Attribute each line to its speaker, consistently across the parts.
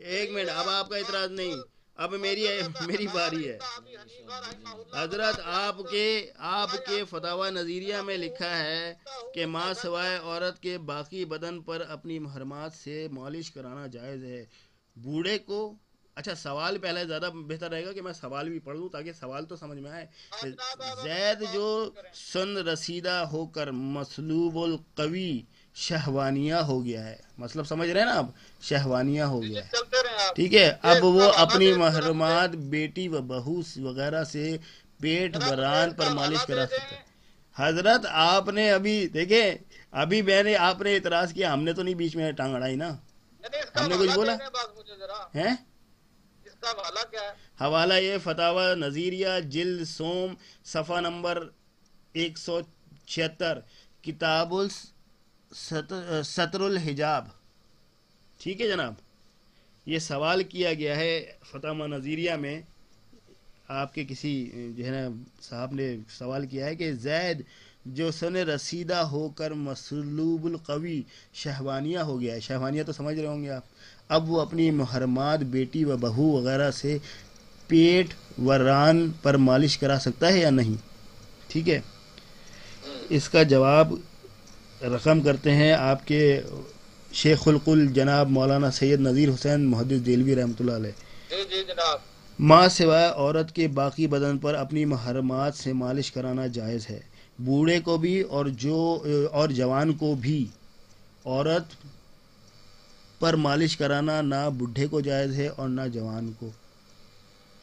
Speaker 1: ایک منٹ، اب آپ کا اعتراض نہیں، اب میری باری ہے حضرت. آپ کے فتاوی نظریہ میں لکھا ہے کہ ماں سوائے عورت کے باقی بدن پر اپنی محرمات سے مالش کرانا جائز ہے. بوڑھے کو، اچھا سوال پہلے زیادہ بہتر رہے گا کہ میں سوال بھی پڑھ لوں تاکہ سوال تو سمجھ میں آئے. زید جو سن رسیدہ ہو کر مسلوب القوی شہوانیہ ہو گیا ہے، مطلب سمجھ رہے ہیں نا، اب شہوانیہ ہو گیا ہے، ٹھیک ہے. اب وہ اپنی محرمات بیٹی و بہو وغیرہ سے پیٹ و ران پر مالش کرا سکتا ہے. حضرت آپ نے ابھی دیکھیں، ابھی آپ نے اعتراض کیا، ہم نے تو نہیں بیچ میں ٹانگ اڑائی نا، ہم نے کچھ بولا ہے. حوالہ یہ فتاوی نظریہ جلد سوم صفحہ نمبر 176 کتاب ستر الحجاب. ٹھیک ہے جناب، یہ سوال کیا گیا ہے فتاوی نظریہ میں، آپ کے کسی جو ہے نا صاحب نے سوال کیا ہے کہ زید جو سن رسیدہ ہو کر مسلوب القوی شہوانیہ ہو گیا ہے، شہوانیہ تو سمجھ رہے ہوں گے آپ، اب وہ اپنی محرمات بیٹی و بہو وغیرہ سے پیٹ و ران پر مالش کرا سکتا ہے یا نہیں. ٹھیک ہے، اس کا جواب رقم کرتے ہیں آپ کے شیخ القل جناب مولانا سید نذیر حسین محدث دہلوی رحمۃ اللہ علیہ.
Speaker 2: جی جناب.
Speaker 1: ماں سوائے عورت کے باقی بدن پر اپنی محرمات سے مالش کرانا جائز ہے، بوڑھے کو بھی اور جوان کو بھی. عورت پر مالش کرانا نہ بوڑھے کو جائز ہے اور نہ جوان کو.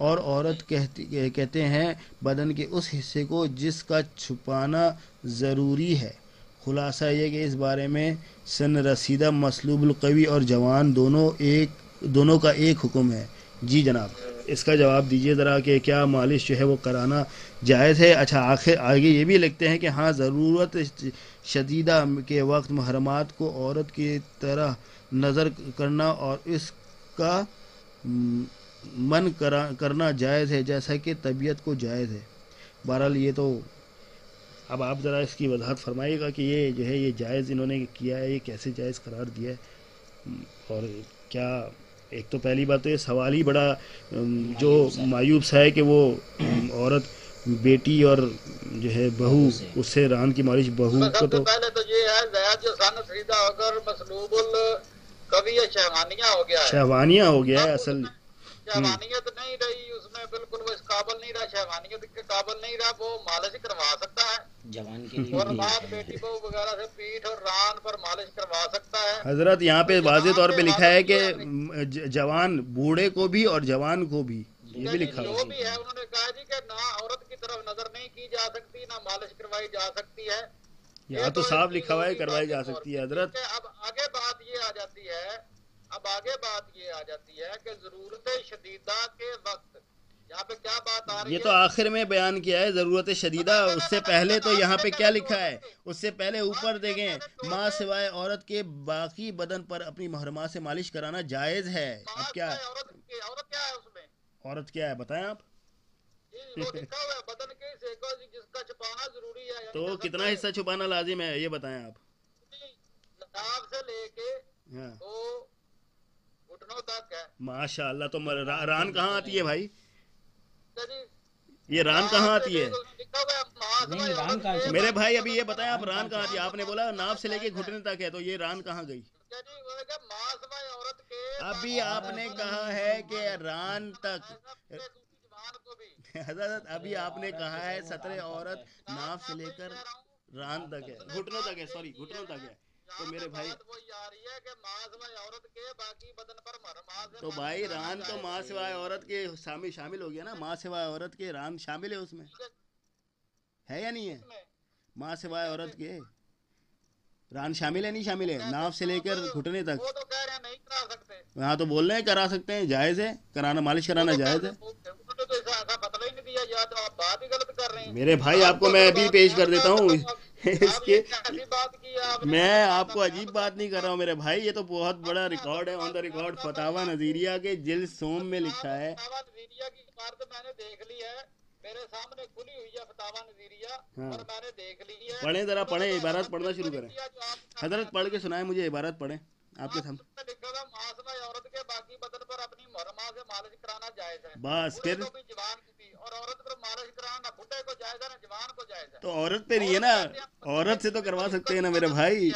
Speaker 1: اور عورت کہتے ہیں بدن کے اس حصے کو جس کا چھپانا ضروری ہے. خلاصہ یہ کہ اس بارے میں سن رسیدہ مسلوب القوی اور جوان دونوں کا ایک حکم ہے. جی جناب، اس کا جواب دیجئے ذرا کہ کیا مالش جو ہے وہ کرانا جائز ہے. اچھا آگے یہ بھی لکھتے ہیں کہ ہاں ضرورت شدیدہ کے وقت محرمات کو عورت کی طرح نظر کرنا اور اس کا من کرنا جائز ہے جیسا کہ طبیعت کو جائز ہے. بہرحال یہ تو اب آپ ذرا اس کی وضاحت فرمائیے گا کہ یہ جو ہے یہ جائز انہوں نے کیا ہے، یہ کیسے جائز قرار دیا ہے، اور کیا. ایک تو پہلی بات تو یہ سوال ہی بڑا جو مایوب سا ہے کہ وہ عورت بیٹی اور جو ہے بہو اس سے ران کی مالش بہو کو
Speaker 2: سب سے پہلے تو یہ ہے زید جو سن رسیدہ ہو کر مسلوب القوی شہوانیہ ہو گیا ہے،
Speaker 1: شہوانیہ ہو گیا ہے. اصل
Speaker 2: شہوانیت نہیں رہی اس میں، بالکل وہ اس قابل نہیں رہا، شہوانیت کے قابل نہیں رہا، وہ مالش کروا سکتا ہے
Speaker 3: جوان کے لیے
Speaker 2: اور بعد بیٹی بہو وغیرہ سے پیٹھ اور ران پر مالش کروا سکتا ہے.
Speaker 1: حضرت یہاں پہ واضح طور پہ لکھا ہے کہ جوان بوڑھے کو بھی اور جوان کو بھی، یہ بھی لکھا
Speaker 2: جو بھی ہے انہوں نے کہا جی کہ نہ عورت کی طرف نظر نہیں کی جا سکتی، نہ مالش کروائی جا سکتی ہے.
Speaker 1: یہاں تو صاف لکھا ہوا ہے کروائی جا سکتی ہے حضرت.
Speaker 2: اب آگے بات یہ آ جاتی ہے کہ ضرورت شدیدہ کے وقت یہاں پہ کیا بات آ رہی ہے.
Speaker 1: یہ تو آخر میں بیان کیا ہے ضرورت شدیدہ، اس سے پہلے تو یہاں پہ کیا لکھا ہے، اس سے پہلے اوپر دیکھیں ماں سوائے عورت کے باقی بدن پر اپنی محرمات سے مالش کرانا جائز ہے. اب کیا
Speaker 2: عورت کیا ہے اس میں،
Speaker 1: عورت کیا ہے بتائیں آپ.
Speaker 2: لکھا ہوا ہے بدن کے حصے کو جس کا چھپانا ضروری ہے.
Speaker 1: تو کتنا حصہ چھپانا لازم ہے یہ بتائیں آپ.
Speaker 2: ناک سے لے کے
Speaker 1: ہاں
Speaker 2: تو گھٹنوں تک ہے.
Speaker 1: ماشاء اللہ. تو ران کہاں آتی ہے بھائی، یہ ران کہاں آتی ہے میرے بھائی؟ ابھی یہ بتائیں آپ ران کہاں آتی ہے. آپ نے بولا ناف سے لے کے گھٹنے تک ہے، تو یہ ران کہاں گئی؟ ابھی آپ نے کہا ہے کہ ران تک. حضرت ابھی آپ نے کہا ہے سطر عورت ناف سے لے کر ران تک ہے، گھٹنوں تک ہے، سوری گھٹنوں تک ہے. تو میرے بھائی تو بھائی ران تو ماں سوائے عورت کے شامل ہو گیا نا، ماں سوائے عورت کے ران شامل ہے اس میں، ہے یا نہیں ہے؟ ماں سوائے عورت کے ران شامل ہے نہیں شامل ہے؟ ناف سے لے کر گھٹنے تک. ہاں تو بول رہے ہیں کرا سکتے ہیں، جائز ہے کرانا، مالش کرانا جائز ہے. میرے بھائی آپ کو میں ابھی پیش کر دیتا ہوں اس کے. میں آپ کو عجیب بات نہیں کر رہا ہوں میرے بھائی، یہ تو بہت بڑا ریکارڈ ہے، آن دا ریکارڈ فتاوی نظریہ کے جلد سوم میں لکھا ہے.
Speaker 2: میں نے دیکھ لی ہے، میرے سامنے کھلی ہوئی ہے فتاوی نظریہ اور میں نے دیکھ لی ہے.
Speaker 1: پڑھیں ذرا، پڑھیں، عبارت پڑھنا شروع کریں. حضرت پڑھ کے سنائیں مجھے، عبارت پڑھیں آپ کے سامنے.
Speaker 2: عورت کے باقی بدن پر محرمہ سے مالش کرانا جائز ہے،
Speaker 1: بس
Speaker 2: بوڑھے
Speaker 1: پھر
Speaker 2: کو بھی جوان کو بھی، اور عورت کو مالش کرانا نہ بڈھے کو جائز ہے نہ جوان کو جائز ہے.
Speaker 1: تو عورت پہ نہیں ہے
Speaker 2: عورت
Speaker 1: نا،
Speaker 2: کہتے ہیں
Speaker 1: عورت سے تو کروا سکتے ہیں نا میرے بھائی،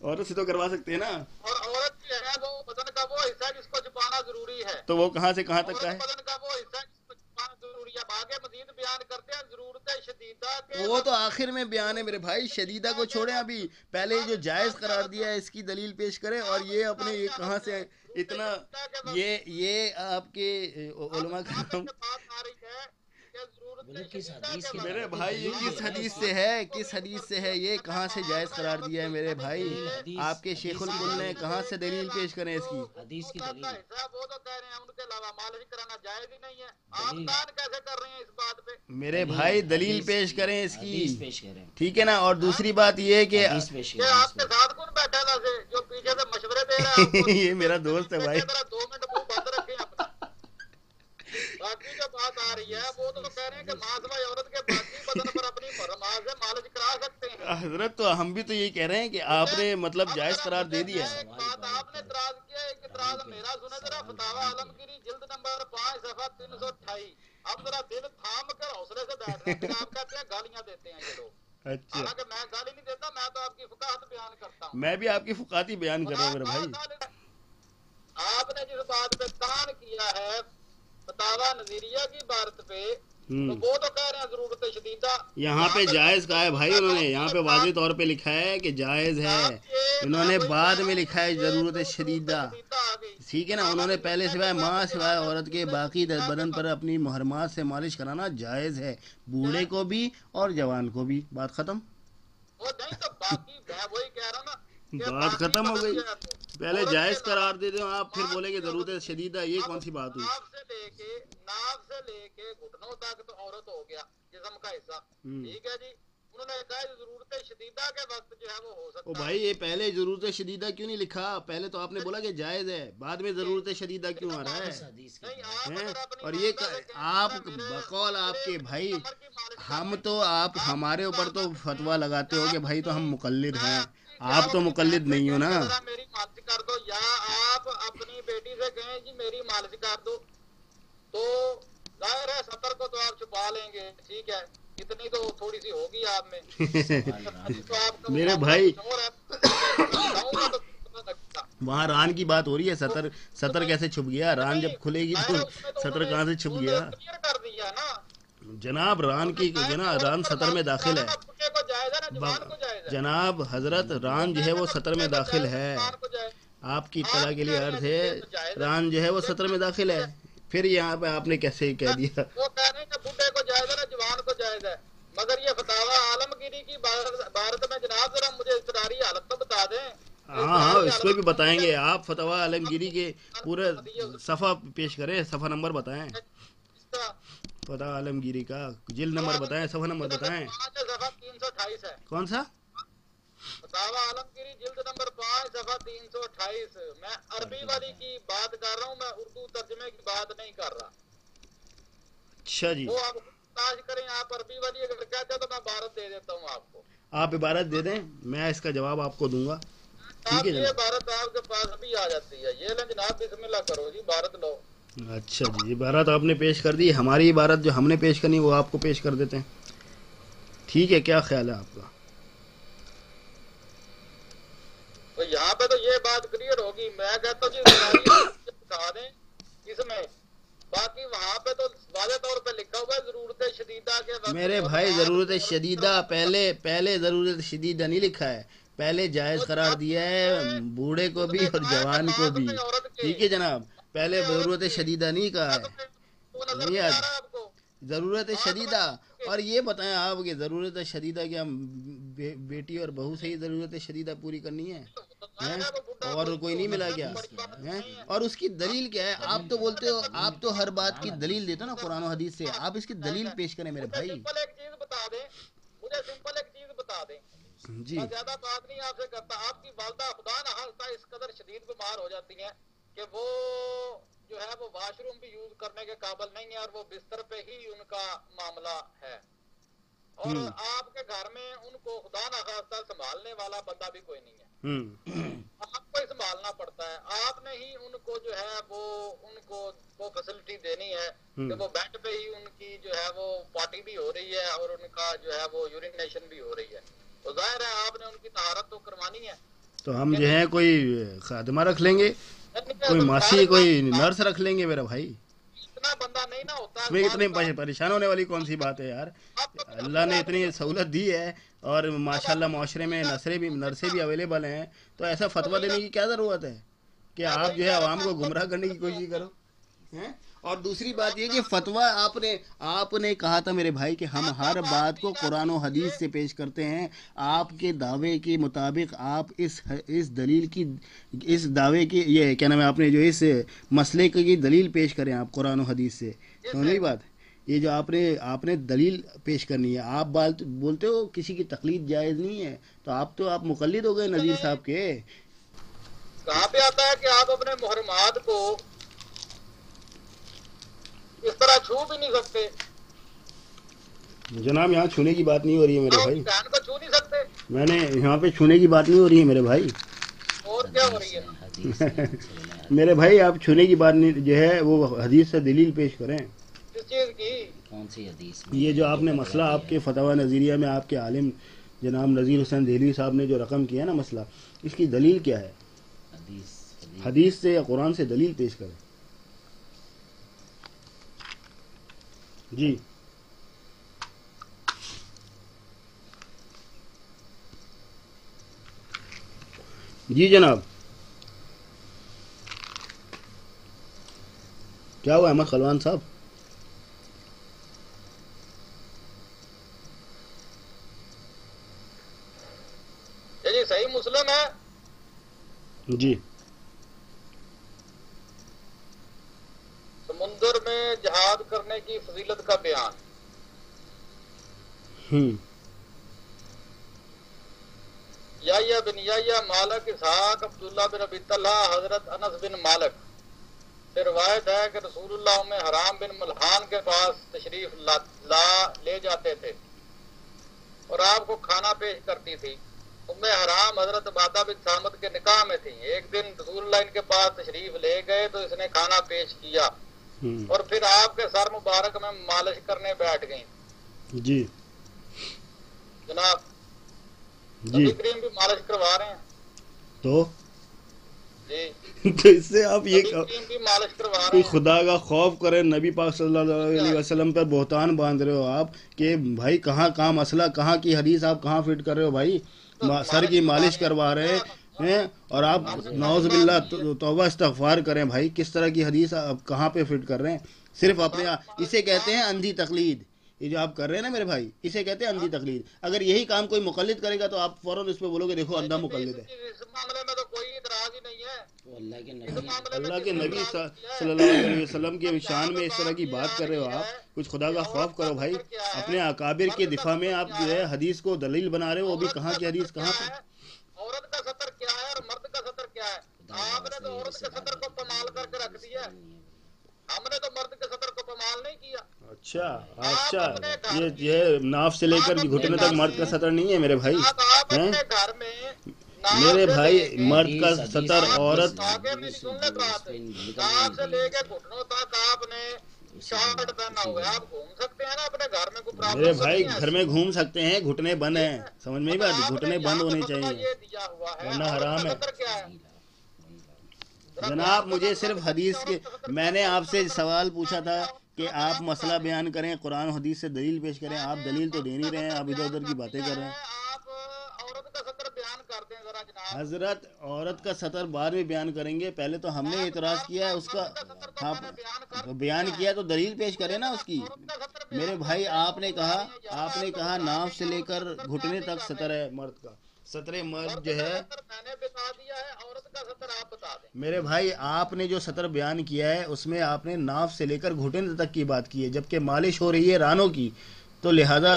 Speaker 1: عورت سے تو کروا سکتے ہیں نا.
Speaker 2: اور عورت جو ہے وہ بدن کا وہ حصہ ہے جس کو چھپانا ضروری ہے.
Speaker 1: تو وہ کہاں سے کہاں تک کا
Speaker 2: عورت
Speaker 1: ہے؟
Speaker 2: بدن کا وہ حصہ ہے جس کو چھپانا ضروری ہے. آگے مزید بیان کرتے ہیں ضرورت شدیدہ کے
Speaker 1: وہ تو
Speaker 2: وقت.
Speaker 1: آخر میں بیان ہے میرے بھائی، شدیدہ کو چھوڑیں ابھی، پہلے جو جائز قرار دیا ہے اس کی دلیل پیش کریں. اور یہ اپنے یہ کہاں سے اتنا، یہ آپ کے علماء کرام،
Speaker 2: بات آ رہی ہے کہ ضرورت
Speaker 3: کس حدیث کی
Speaker 1: میرے
Speaker 3: بات ہے؟
Speaker 1: بھائی یہ
Speaker 3: دلیل
Speaker 1: کس
Speaker 3: دے
Speaker 1: حدیث
Speaker 3: دیں
Speaker 1: سے ہے، کس حدیث سے ہے، یہ کہاں سے جائز قرار دیا ہے میرے بھائی؟
Speaker 3: دلیل
Speaker 1: آپ کے شیخ الکل نے کہاں سے دلیل پیش کریں اس کی؟
Speaker 3: حدیث کی دلیل.
Speaker 2: وہ تو کہہ رہے ہیں ان کے علاوہ مالش کرانا جائز ہی نہیں ہے. آپ
Speaker 3: دلیل.
Speaker 2: کان کیسے کر رہے ہیں اس بات پہ؟
Speaker 1: میرے بھائی دلیل پیش کریں اس
Speaker 3: حدیث
Speaker 1: کی،
Speaker 3: پیش کریں.
Speaker 1: ٹھیک ہے نا. اور دوسری بات یہ ہے کہ
Speaker 3: حدیث پیش
Speaker 2: یہ
Speaker 3: کریں.
Speaker 2: آپ کے ساتھ کون بیٹھا تھا سے جو پیچھے سے مشورے دے رہا ہے آپ کو؟
Speaker 1: یہ میرا دوست ہے بھائی.
Speaker 2: ذرا 2 منٹ منہ بند رکھیں اپنا. باقی جو بات آ رہی ہے وہ تو کہہ رہے ہیں کہ ماسوائے عورت کے باقی بدن پر اپنی محرمہ سے مالش کرا سکتے ہیں.
Speaker 1: حضرت تو ہم بھی تو یہی کہہ رہے ہیں کہ آپ نے مطلب جائز قرار دے دیا ہے.
Speaker 2: ایک بات آپ نے اعتراض کیا ہے، ایک اعتراض میرا سنے ذرا. فتاوی عالمگیری جلد نمبر 5 صفحہ 328. اب ذرا دل تھام کر حوصلے سے بیٹھ رہے ہیں، پھر آپ کہتے ہیں گالیاں دیتے ہیں یہ لوگ.
Speaker 1: اچھا،
Speaker 2: حالانکہ میں گالی نہیں دیتا، میں تو آپ کی فقاہت بیان کرتا ہوں.
Speaker 1: میں بھی آپ کی فقاتی بیان کر رہا ہوں میرے بھائی.
Speaker 2: آپ نے جس بات پہ تان کیا ہے فتاوی نظیریہ کی عبارت پہ، تو وہ تو کہہ رہے ہیں ضرورت شدیدہ.
Speaker 1: یہاں پہ جائز کہا ہے بھائی انہوں نے، یہاں پہ واضح طور پہ لکھا ہے کہ جائز ہے. انہوں نے بعد میں لکھا ہے ضرورت شدیدہ، ٹھیک ہے نا. انہوں نے پہلے سوائے ماں سوائے عورت کے باقی بدن پر اپنی محرمات سے مالش کرانا جائز ہے، بوڑھے کو بھی اور جوان کو بھی. بات ختم.
Speaker 2: وہ نہیں تو باقی میں وہی کہہ رہا ہوں نا کہ
Speaker 1: بات
Speaker 2: باقی
Speaker 1: ختم ہو
Speaker 2: بدن
Speaker 1: گئی.
Speaker 2: جو ہے تو
Speaker 1: پہلے
Speaker 2: عورت
Speaker 1: جائز
Speaker 2: کے
Speaker 1: قرار
Speaker 2: علاوہ
Speaker 1: دے دیں آپ، پھر
Speaker 2: ماں
Speaker 1: بولے کہ
Speaker 2: کی
Speaker 1: ضرورت
Speaker 2: عورت
Speaker 1: شدیدہ. یہ
Speaker 2: اب
Speaker 1: کون سی بات ہوئی؟
Speaker 2: ناف سے لے کے گھٹنوں تک تو عورت ہو گیا جسم کا حصہ، ٹھیک ہے جی. انہوں نے کہا ضرورت شدیدہ کے وقت جو ہے وہ ہو
Speaker 1: او
Speaker 2: سکتا
Speaker 1: بھائی
Speaker 2: ہے.
Speaker 1: یہ پہلے ضرورت شدیدہ کیوں نہیں لکھا؟ پہلے تو آپ نے بولا کہ جائز ہے، بعد میں ضرورت شدیدہ کیوں آ رہا
Speaker 3: اس
Speaker 1: ہے؟
Speaker 3: حدیث کی
Speaker 2: نہیں
Speaker 3: بات.
Speaker 2: آپ
Speaker 1: ہیں؟
Speaker 2: اگر اپنی
Speaker 1: اور یہ
Speaker 2: والدہ سے کہیں
Speaker 1: آپ
Speaker 2: ذرا میرے
Speaker 1: بقول آپ کے بھائی،
Speaker 2: کمر کی مالش کر
Speaker 1: ہم
Speaker 2: دیں.
Speaker 1: تو آپ ہمارے اوپر تو فتویٰ لگاتے ہو کہ بھائی تو ہم مقلد ہیں،
Speaker 2: یا
Speaker 1: آپ تو
Speaker 2: اپنی
Speaker 1: مقلد
Speaker 2: بہن سے
Speaker 1: نہیں ہو
Speaker 2: کہیں
Speaker 1: نا.
Speaker 2: کہ ذرا میری مالش کر دو، یا آپ اپنی بیٹی سے کہیں جی میری مالش کر دو، تو ظاہر ہے 70 کو تو آپ چھپا لیں گے، ٹھیک ہے. اتنی تو تھوڑی سی ہوگی آپ میں. تو آپ کا
Speaker 1: میرے
Speaker 2: معاملہ
Speaker 1: بھائی
Speaker 2: کچھ اور ہے. میں بتاؤں گا تو پتہ لگتا.
Speaker 1: وہاں ران کی بات ہو رہی ہے، سطر کیسے چھپ گیا؟ ران جب کھلے گی تو سطر کہاں سے چھپ گیا؟
Speaker 2: کلیئر کر دیا نا
Speaker 1: جناب ران کی جناب ران سطر میں داخل ہے.
Speaker 2: بڈھے کو جائز ہے نا جوان کو جائز ہے.
Speaker 1: جناب حضرت ران جو ہے وہ سطر میں داخل ہے. آپ کی اطلاع کے لیے عرض ہے ران جو ہے وہ سطر میں داخل ہے. پھر یہاں پہ آپ نے کیسے کہہ دیا؟
Speaker 2: وہ کہہ رہے ہیں کہ بڈھے کو جائز ہے نا جوان کو جائز ہے. مگر یہ فتاوی عالمگیری کی عبارت میں جناب ذرا مجھے اضطراری حالت تو بتا دیں.
Speaker 1: ہاں اس کو بھی بتائیں گے. آپ فتویٰ عالمگیری کے پورے صفحہ پیش کریں، صفحہ نمبر بتائیں. فتویٰ عالمگیری کا جلد نمبر بتائیں، صفحہ نمبر بتائیں.
Speaker 2: صفحہ 328 ہے.
Speaker 1: کون سا؟
Speaker 2: فتاوی عالمگیری جلد نمبر 5 صفحہ 328. میں عربی والی کی بات کر رہا ہوں، میں اردو ترجمے کی بات نہیں کر رہا.
Speaker 1: اچھا جی،
Speaker 2: وہ آپ تاج کریں. آپ عربی والی اگر کہتے ہیں تو میں عبارت دے دیتا ہوں آپ کو.
Speaker 1: آپ عبارت دے دیں، میں اس کا جواب آپ کو دوں گا. ٹھیک ہے
Speaker 2: یہ
Speaker 1: جناب.
Speaker 2: عبارت آپ کے پاس بھی آ جاتی ہے. یہ لیں جناب بسم اللہ کرو جی عبارت لو.
Speaker 1: اچھا جی، عبارت آپ نے پیش کر دی. ہماری عبارت جو ہم نے پیش کرنی وہ آپ کو پیش کر دیتے ہیں. ٹھیک ہے، کیا خیال ہے آپ کا؟
Speaker 2: تو یہاں پہ تو یہ بات کلیئر ہوگی. میں کہتا ہوں جی بتا دیں اس میں. باقی وہاں پہ تو واضح طور پہ لکھا ہوا ہے ضرورت شدیدہ کے وقت.
Speaker 1: میرے بھائی ضرورت شدیدہ پہلے ضرورت شدیدہ نہیں لکھا ہے، پہلے جائز قرار دیا ہے بوڑھے کو بھی اور جوان کو بھی. ٹھیک ہے جناب، پہلے ضرورت شدیدہ نہیں کہا ہے.
Speaker 2: نظر نہیں آ رہا آپ کو؟
Speaker 1: ضرورت شدیدہ. اور یہ بتائیں آپ کہ ضرورت شدیدہ کیا بیٹی اور بہو سے ہی ضرورت شدیدہ پوری کرنی ہے؟ اور کوئی نہیں ملا کیا؟ اور اس کی دلیل کیا ہے؟ آپ تو بولتے ہو، آپ تو ہر بات کی دلیل دیتے ہو نا قرآن و حدیث سے. آپ اس کی دلیل پیش کریں میرے بھائی.
Speaker 2: سمپل ایک چیز بتا دیں، مجھے سمپل ایک چیز بتا دیں.
Speaker 1: جی
Speaker 2: میں زیادہ بات نہیں آپ سے کرتا. آپ کی والدہ خدا نہ خواستہ اس قدر شدید بیمار ہو جاتی ہیں کہ وہ جو ہے وہ واش روم بھی یوز کرنے کے قابل نہیں ہے، اور وہ بستر پہ ہی ان کا معاملہ ہے. اور آپ کے گھر میں ان کو خدا نہ خواستہ سنبھالنے والا بندہ بھی کوئی نہیں ہے. آپ کو ہی سنبھالنا پڑتا ہے. آپ نے ہی ان کو جو ہے وہ ان کو کہ وہ بیڈ پہ ہی ان کی جو ہے وہ پاٹی بھی ہو رہی ہے اور ان کا جو ہے وہ یورینیشن بھی ہو رہی ہے، تو ظاہر ہے آپ نے ان کی طہارت تو کروانی ہے.
Speaker 1: تو ہم جو ہے کوئی خادمہ رکھ لیں گے، کوئی ماسی، کوئی نرس رکھ لیں گے میرا بھائی.
Speaker 2: اتنا بندہ نہیں نہ ہوتا
Speaker 1: اس میں اتنے پریشان ہونے والی کون سی بات ہے یار؟ اللہ نے اتنی سہولت دی ہے اور ماشاءاللہ معاشرے میں نرسیں بھی اویلیبل ہیں، تو ایسا فتویٰ دینے کی کیا ضرورت ہے کہ آپ جو ہے عوام کو گمراہ کرنے کی کوشش کرو ہیں؟ اور دوسری بات یہ کہ فتویٰ آپ نے کہا تھا میرے بھائی کہ ہم ہر بات کو قرآن و حدیث سے پیش کرتے ہیں. آپ کے دعوے کے مطابق آپ اس دلیل کی، اس دعوے کی، یہ کیا نام ہے، آپ نے جو اس مسئلے کی دلیل پیش کریں آپ قرآن و حدیث سے. سمجھ گئی بات؟ یہ جو آپ نے دلیل پیش کرنی ہے. آپ بولتے ہو کسی کی تقلید جائز نہیں ہے، تو آپ مقلد ہو گئے نذیر صاحب کے.
Speaker 2: کہاں پہ آتا ہے کہ آپ اپنے محرمات کو اس طرح چھو بھی نہیں سکتے؟
Speaker 1: جناب یہاں چھونے کی بات نہیں ہو رہی ہے میرے بھائی،
Speaker 2: بہن کو چھو نہیں سکتے.
Speaker 1: میں نے یہاں پہ چھونے کی بات نہیں ہو رہی ہے میرے بھائی.
Speaker 2: اور کیا ہو رہی ہے؟
Speaker 1: میرے بھائی آپ چھونے کی بات نہیں، جو ہے وہ حدیث سے دلیل پیش کریں.
Speaker 2: کس چیز کی؟
Speaker 3: کون سی حدیث؟
Speaker 1: یہ جو آپ نے مسئلہ آپ کے فتاوی نظریہ میں آپ کے عالم جناب نذیر حسین دہلوی صاحب نے جو رقم کیا نا مسئلہ، اس کی دلیل کیا ہے؟ حدیث سے یا قرآن سے دلیل پیش کریں. جی جی جناب، کیا ہوا احمد خلوان صاحب؟
Speaker 2: جی صحیح مسلم ہے.
Speaker 1: جی
Speaker 2: سمندر میں جہاد کرنے کی فضیلت کا بیان. یحییٰ بن یحییٰ، مالک، اسحاق، عبداللہ بن ابی طلحہ، حضرت انس بن مالک سے روایت ہے کہ رسول اللہ ام حرام بن ملحان کے پاس تشریف لے جاتے تھے اور آپ کو کھانا پیش کرتی تھی. ام حرام حضرت عبادہ بن صامت کے نکاح میں تھی. ایک دن رسول اللہ ان کے پاس تشریف لے گئے تو اس نے کھانا پیش کیا اور پھر آپ کے سر مبارک میں مالش کرنے بیٹھ گئیں.
Speaker 1: جی
Speaker 2: جناب
Speaker 1: جی
Speaker 2: نبی کریم بھی مالش کروا رہے ہیں.
Speaker 1: تو
Speaker 2: جی
Speaker 1: تو اس سے آپ یہ
Speaker 2: نبی کریم بھی مالش کروا رہے
Speaker 1: کوئی
Speaker 2: ہیں.
Speaker 1: خدا کا خوف کرے، نبی پاک صلی اللہ علیہ وسلم پر بہتان باندھ رہے ہو آپ کہ بھائی کہاں مسئلہ، کہاں کی حدیث آپ کہاں فٹ کر رہے ہو بھائی؟ سر کی مالش کروا رہے ہیں اور آپ نعوذ باللہ توبہ استغفار کریں بھائی. کس طرح کی حدیث آپ کہاں پہ فٹ کر رہے ہیں؟ صرف اپنے اسے کہتے ہیں اندھی تقلید. یہ جو آپ کر رہے ہیں نا میرے بھائی، اسے کہتے ہیں اندھی تقلید. اگر یہی کام کوئی مقلد کرے گا تو آپ فوراً اس پہ بولو گے دیکھو اندھا مقلد ہے.
Speaker 2: اس معاملے میں تو کوئی اعتراض ہی نہیں ہے.
Speaker 1: اللہ کے نبی صلی اللہ علیہ وسلم کے شان میں اس طرح کی بات کر رہے ہو آپ. کچھ خدا کا خوف کرو بھائی. اپنے اکابر کے دفاع میں آپ جو ہے حدیث کو دلیل بنا رہے ہو، وہ بھی کہاں کی حدیث کہاں پہ؟
Speaker 2: عورت کا سطر کیا ہے اور مرد کا سطر کیا ہے؟ آپ نے تو عورت کے سطر کو پامال کر کے رکھ دیا. ہم نے تو مرد کے سطر کو پامال نہیں کیا.
Speaker 1: اچھا یہ ناف سے لے کر گھٹنے تک مرد کا سطر نہیں ہے میرے بھائی.
Speaker 2: آپ اپنے گھر میں
Speaker 1: میرے بھائی مرد کا سطر عورت
Speaker 2: ناف سے لے کے گھٹنوں تک آپ نے شارٹ پہنا ہوا ہے. آپ گھوم سکتے ہیں نا اپنے گھر میں، کوئی پرابلم
Speaker 1: میرے بھائی گھر میں گھوم سکتے ہیں، گھٹنے بند ہیں. سمجھ میں بات، گھٹنے بند ہونے چاہیے ورنہ حرام ہے. جناب مجھے صرف حدیث کے، میں نے آپ سے سوال پوچھا تھا کہ آپ مسئلہ بیان کریں، قرآن و حدیث سے دلیل پیش کریں. آپ دلیل تو دے نہیں رہے ہیں، آپ ادھر ادھر کی باتیں کر رہے ہیں.
Speaker 2: آپ عورت کا سطر بیان کر دیں ذرا جناب.
Speaker 1: حضرت عورت کا سطر بعد میں بیان کریں گے، پہلے تو ہم نے اعتراض کیا ہے اس کا. ہاں بیان کیا تو دلیل پیش کریں نا اس کی. میرے بھائی آپ نے کہا ناف سے لے کر گھٹنے تک سطر ہے مرد کا. سطر مرد جو ہے،
Speaker 2: میں نے بتا دیا ہے، عورت کا سطر آپ بتا دیں.
Speaker 1: میرے بھائی آپ نے جو سطر بیان کیا ہے اس میں آپ نے ناف سے لے کر گھٹنے تک کی بات کی ہے، جبکہ مالش ہو رہی ہے رانوں کی، تو لہذا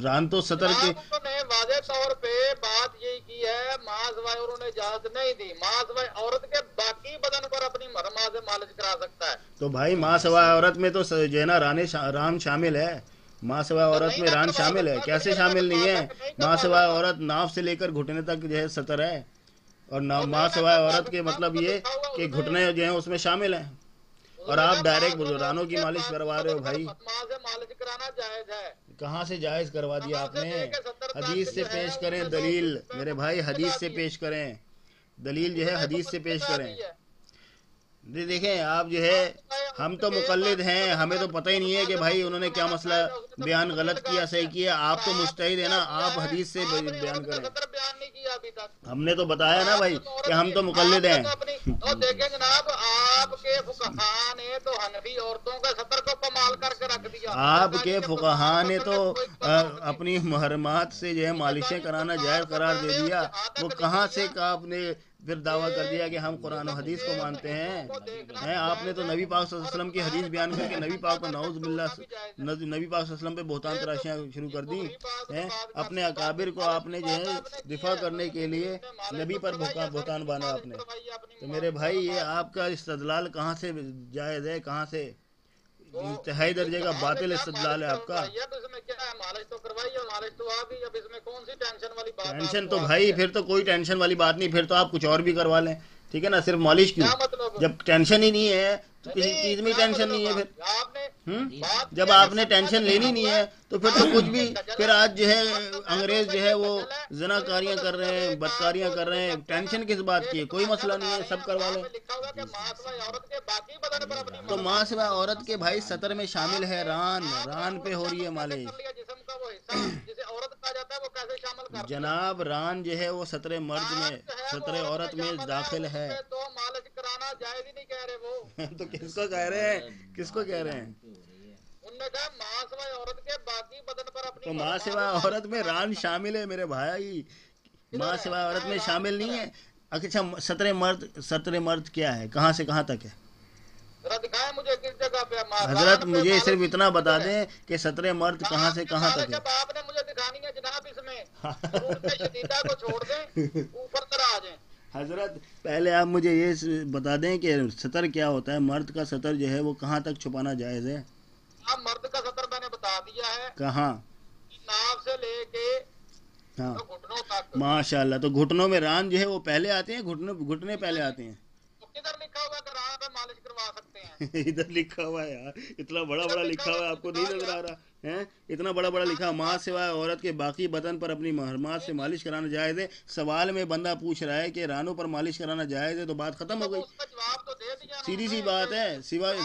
Speaker 1: ران تو سطر کے.
Speaker 2: انہوں نے واضح طور پہ بات یہی کی ہے، ماں سوائے انہوں نے اجازت نہیں دی. ماں سوائے عورت کے باقی بدن پر اپنی مرماں سے مالش کرا سکتا ہے.
Speaker 1: تو بھائی ماں سوائے عورت میں تو جو ہے نا ران شامل ہے. ماں سوائے عورت میں ران شامل ہے. کیسے شامل نہیں ہے؟ ماں سوائے عورت ناف سے لے کر گھٹنے تک جو ہے سطر ہے، اور ماں سوائے عورت کے مطلب یہ کہ گھٹنے جو ہیں اس میں شامل ہیں. اور آپ ڈائریکٹ بزرگانوں کی مالش کروا رہے ہو بھائی.
Speaker 2: ماں سے مالش کرانا جائز ہے.
Speaker 1: کہاں سے جائز کروا دیا آپ نے؟ حدیث سے پیش کریں دلیل میرے بھائی، حدیث سے پیش کریں دلیل، جو ہے حدیث سے پیش کریں. دیکھیں آپ جو ہے، ہم تو مقلد ہیں، ہمیں تو پتہ ہی نہیں ہے کہ بھائی انہوں نے کیا مسئلہ بیان غلط کیا صحیح کیا. آپ تو مجتہد ہیں نا، آپ حدیث سے بیان کریں. ہم نے تو بتایا نا بھائی کہ ہم تو مقلد ہیں.
Speaker 2: اور دیکھیں جناب، آپ کے فقہاء نے تو حنفی عورتوں کا سطر کو پامال کر کے رکھ دیا.
Speaker 1: آپ کے فقہاء نے تو اپنی محرمات سے جو ہے مالشیں کرانا جائز قرار دے دیا. وہ کہاں سے کہ آپ نے پھر دعویٰ کر دیا کہ ہم قرآن و حدیث کو مانتے ہیں؟ آپ نے تو نبی پاک صلی اللہ علیہ وسلم کی حدیث بیان کر کے نبی پاک کو نعوذ باللہ، نبی پاک صلی اللہ علیہ وسلم پہ بہتان تراشیاں شروع کر دی. اپنے اکابر کو آپ نے جو ہے دفاع کرنے کے لیے نبی پر بہتان باندھا آپ نے. تو میرے بھائی یہ آپ کا استدلال کہاں سے جائز ہے، کہاں سے انتہائی درجے کا باطل استدلال ہے آپ کا. ٹینشن تو بھائی پھر تو کوئی ٹینشن والی بات نہیں، پھر تو آپ کچھ اور بھی کروا لیں، ٹھیک ہے نا. صرف مالش کیوں؟ جب ٹینشن ہی نہیں ہے تو کسی چیز میں ٹینشن نہیں ہے. پھر جب آپ نے ٹینشن لینی نہیں ہے تو پھر تو کچھ بھی. پھر آج جو ہے انگریز جو ہے وہ زناکاریاں کر رہے ہیں، بدکاریاں کر رہے ہیں، ٹینشن کس بات کی ہے؟ کوئی مسئلہ نہیں ہے، سب کروا لیں. تو ماں سوا عورت کے بھائی سطر میں شامل ہے ران پہ ہو رہی ہے مالش. جناب ران جو ہے وہ سطر مرد میں، سطر عورت میں داخل ہے.
Speaker 2: تو مالش کرانا جائز ہی نہیں کہہ رہے وہ.
Speaker 1: تو کس کو کہہ رہے ہیں، کس کو کہہ رہے ہیں؟
Speaker 2: انہوں نے کہا ماں سوائے عورت کے باقی بدن پر اپنی.
Speaker 1: تو ماں سوا عورت میں ران شامل ہے میرے بھائی، ماں سوا عورت میں شامل نہیں ہے. اچھا سطر مرد کیا ہے، کہاں سے کہاں تک ہے؟
Speaker 2: دکھائیں مجھے کس جگہ پہ.
Speaker 1: حضرت مجھے صرف اتنا بتا دیں کہ سطر مرد کہاں سے کہاں تک ہے.
Speaker 2: جب آپ نے مجھے دکھانی ہے جناب، اس میں شدیدہ کو چھوڑ دیں، اوپر طرح آ جائیں.
Speaker 1: حضرت پہلے آپ مجھے یہ بتا دیں کہ سطر کیا ہوتا ہے، مرد کا سطر جو ہے وہ کہاں تک چھپانا جائز ہے؟
Speaker 2: اب مرد کا سطر میں نے بتا دیا ہے،
Speaker 1: کہاں؟
Speaker 2: ناف سے لے کے گھٹنوں تک.
Speaker 1: ماشاء اللہ. تو گھٹنوں میں ران جو ہے وہ پہلے آتے ہیں، گھٹنے پہلے آتے ہیں؟
Speaker 2: کدھر لکھا ہوا کہ ران پہ مالش کروا سکتے ہیں؟
Speaker 1: ادھر لکھا ہوا ہے یار، اتنا بڑا لکھا ہوا ہے، آپ کو نہیں نظر آ رہا ہے؟ اتنا بڑا لکھا، ماں سوائے عورت کے باقی بدن پر اپنی محرمات سے مالش کرانا جائز ہے. سوال میں بندہ پوچھ رہا ہے کہ رانوں پر مالش کرانا جائز ہے، تو بات ختم ہو گئی. سیدھی سی بات ہے. سوائے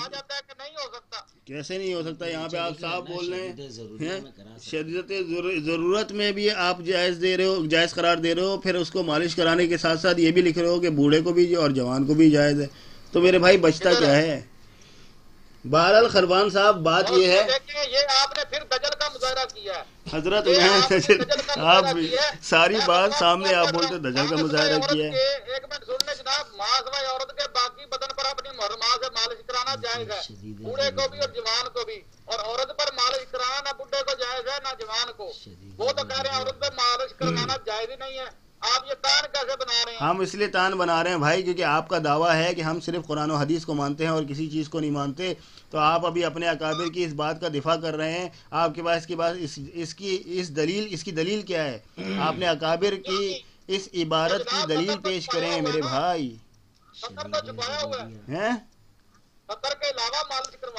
Speaker 1: کیسے نہیں ہو سکتا؟ یہاں پہ آپ صاحب بول رہے ہیں شدت ضرورت میں بھی آپ جائز قرار دے رہے ہو، پھر اس کو مالش کرانے کے ساتھ ساتھ یہ بھی لکھ رہے ہو کہ بوڑھے کو بھی اور جوان کو بھی جائز ہے. تو میرے بھائی بچتا کیا ہے؟ بہرحال خربان صاحب بات یہ ہے،
Speaker 2: یہ آپ نے پھر دجل کا مظاہرہ کیا ہے.
Speaker 1: حضرت میں آپ ساری بات سامنے آپ بولتے دجل کا مظاہرہ کیا ہے.
Speaker 2: ایک منٹ سن لیں جناب. ماں سوائے عورت کے باقی بدن پر اپنی محرمات سے مالش کرانا جائز ہے، بوڑھے کو بھی اور جوان کو بھی. اور عورت پر مالش کرانا نہ بوڑھے کو جائز ہے نہ جوان کو. وہ تو کہہ رہے ہیں عورت پہ مالش کرانا جائز ہی نہیں ہے. آپ یہ تان کیسے بنا رہے ہیں؟
Speaker 1: ہم اس لیے تان بنا رہے ہیں بھائی کیونکہ آپ کا دعویٰ ہے کہ ہم صرف قرآن و حدیث کو مانتے ہیں اور کسی چیز کو نہیں مانتے. تو آپ ابھی اپنے اکابر کی اس بات کا دفاع کر رہے ہیں. آپ کے پاس اس کی دلیل کیا ہے؟ آپ نے اکابر کی اس عبارت کی دلیل پیش کریں میرے بھائی.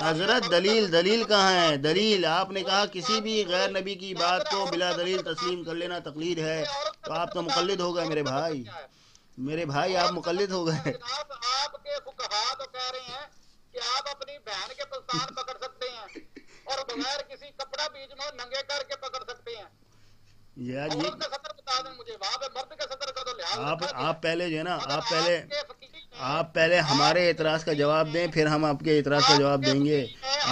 Speaker 1: حضرت دلیل کہاں ہے؟ دلیل آپ نے کہا کسی بھی غیر نبی کی بات کو بلا دلیل تسلیم کر لینا تقلید ہے. تو آپ تو مقلد ہو گئے میرے بھائی. میرے بھائی آپ مقلد ہو گئے.
Speaker 2: آپ کے فقہاء تو کہہ رہے ہیں کہ آپ اپنی بہن کے پستان پکڑ سکتے ہیں اور بغیر کسی کپڑا بیچ میں ننگے کر کے پکڑ سکتے ہیں.
Speaker 1: یار
Speaker 2: یہ سطر بتا دیں مجھے، وہاں پہ مرد کا سطر کا تو لحاظ.
Speaker 1: آپ پہلے جو ہے نا، آپ پہلے ہمارے اعتراض کا جواب دیں، پھر ہم آپ کے اعتراض کا جواب دیں گے.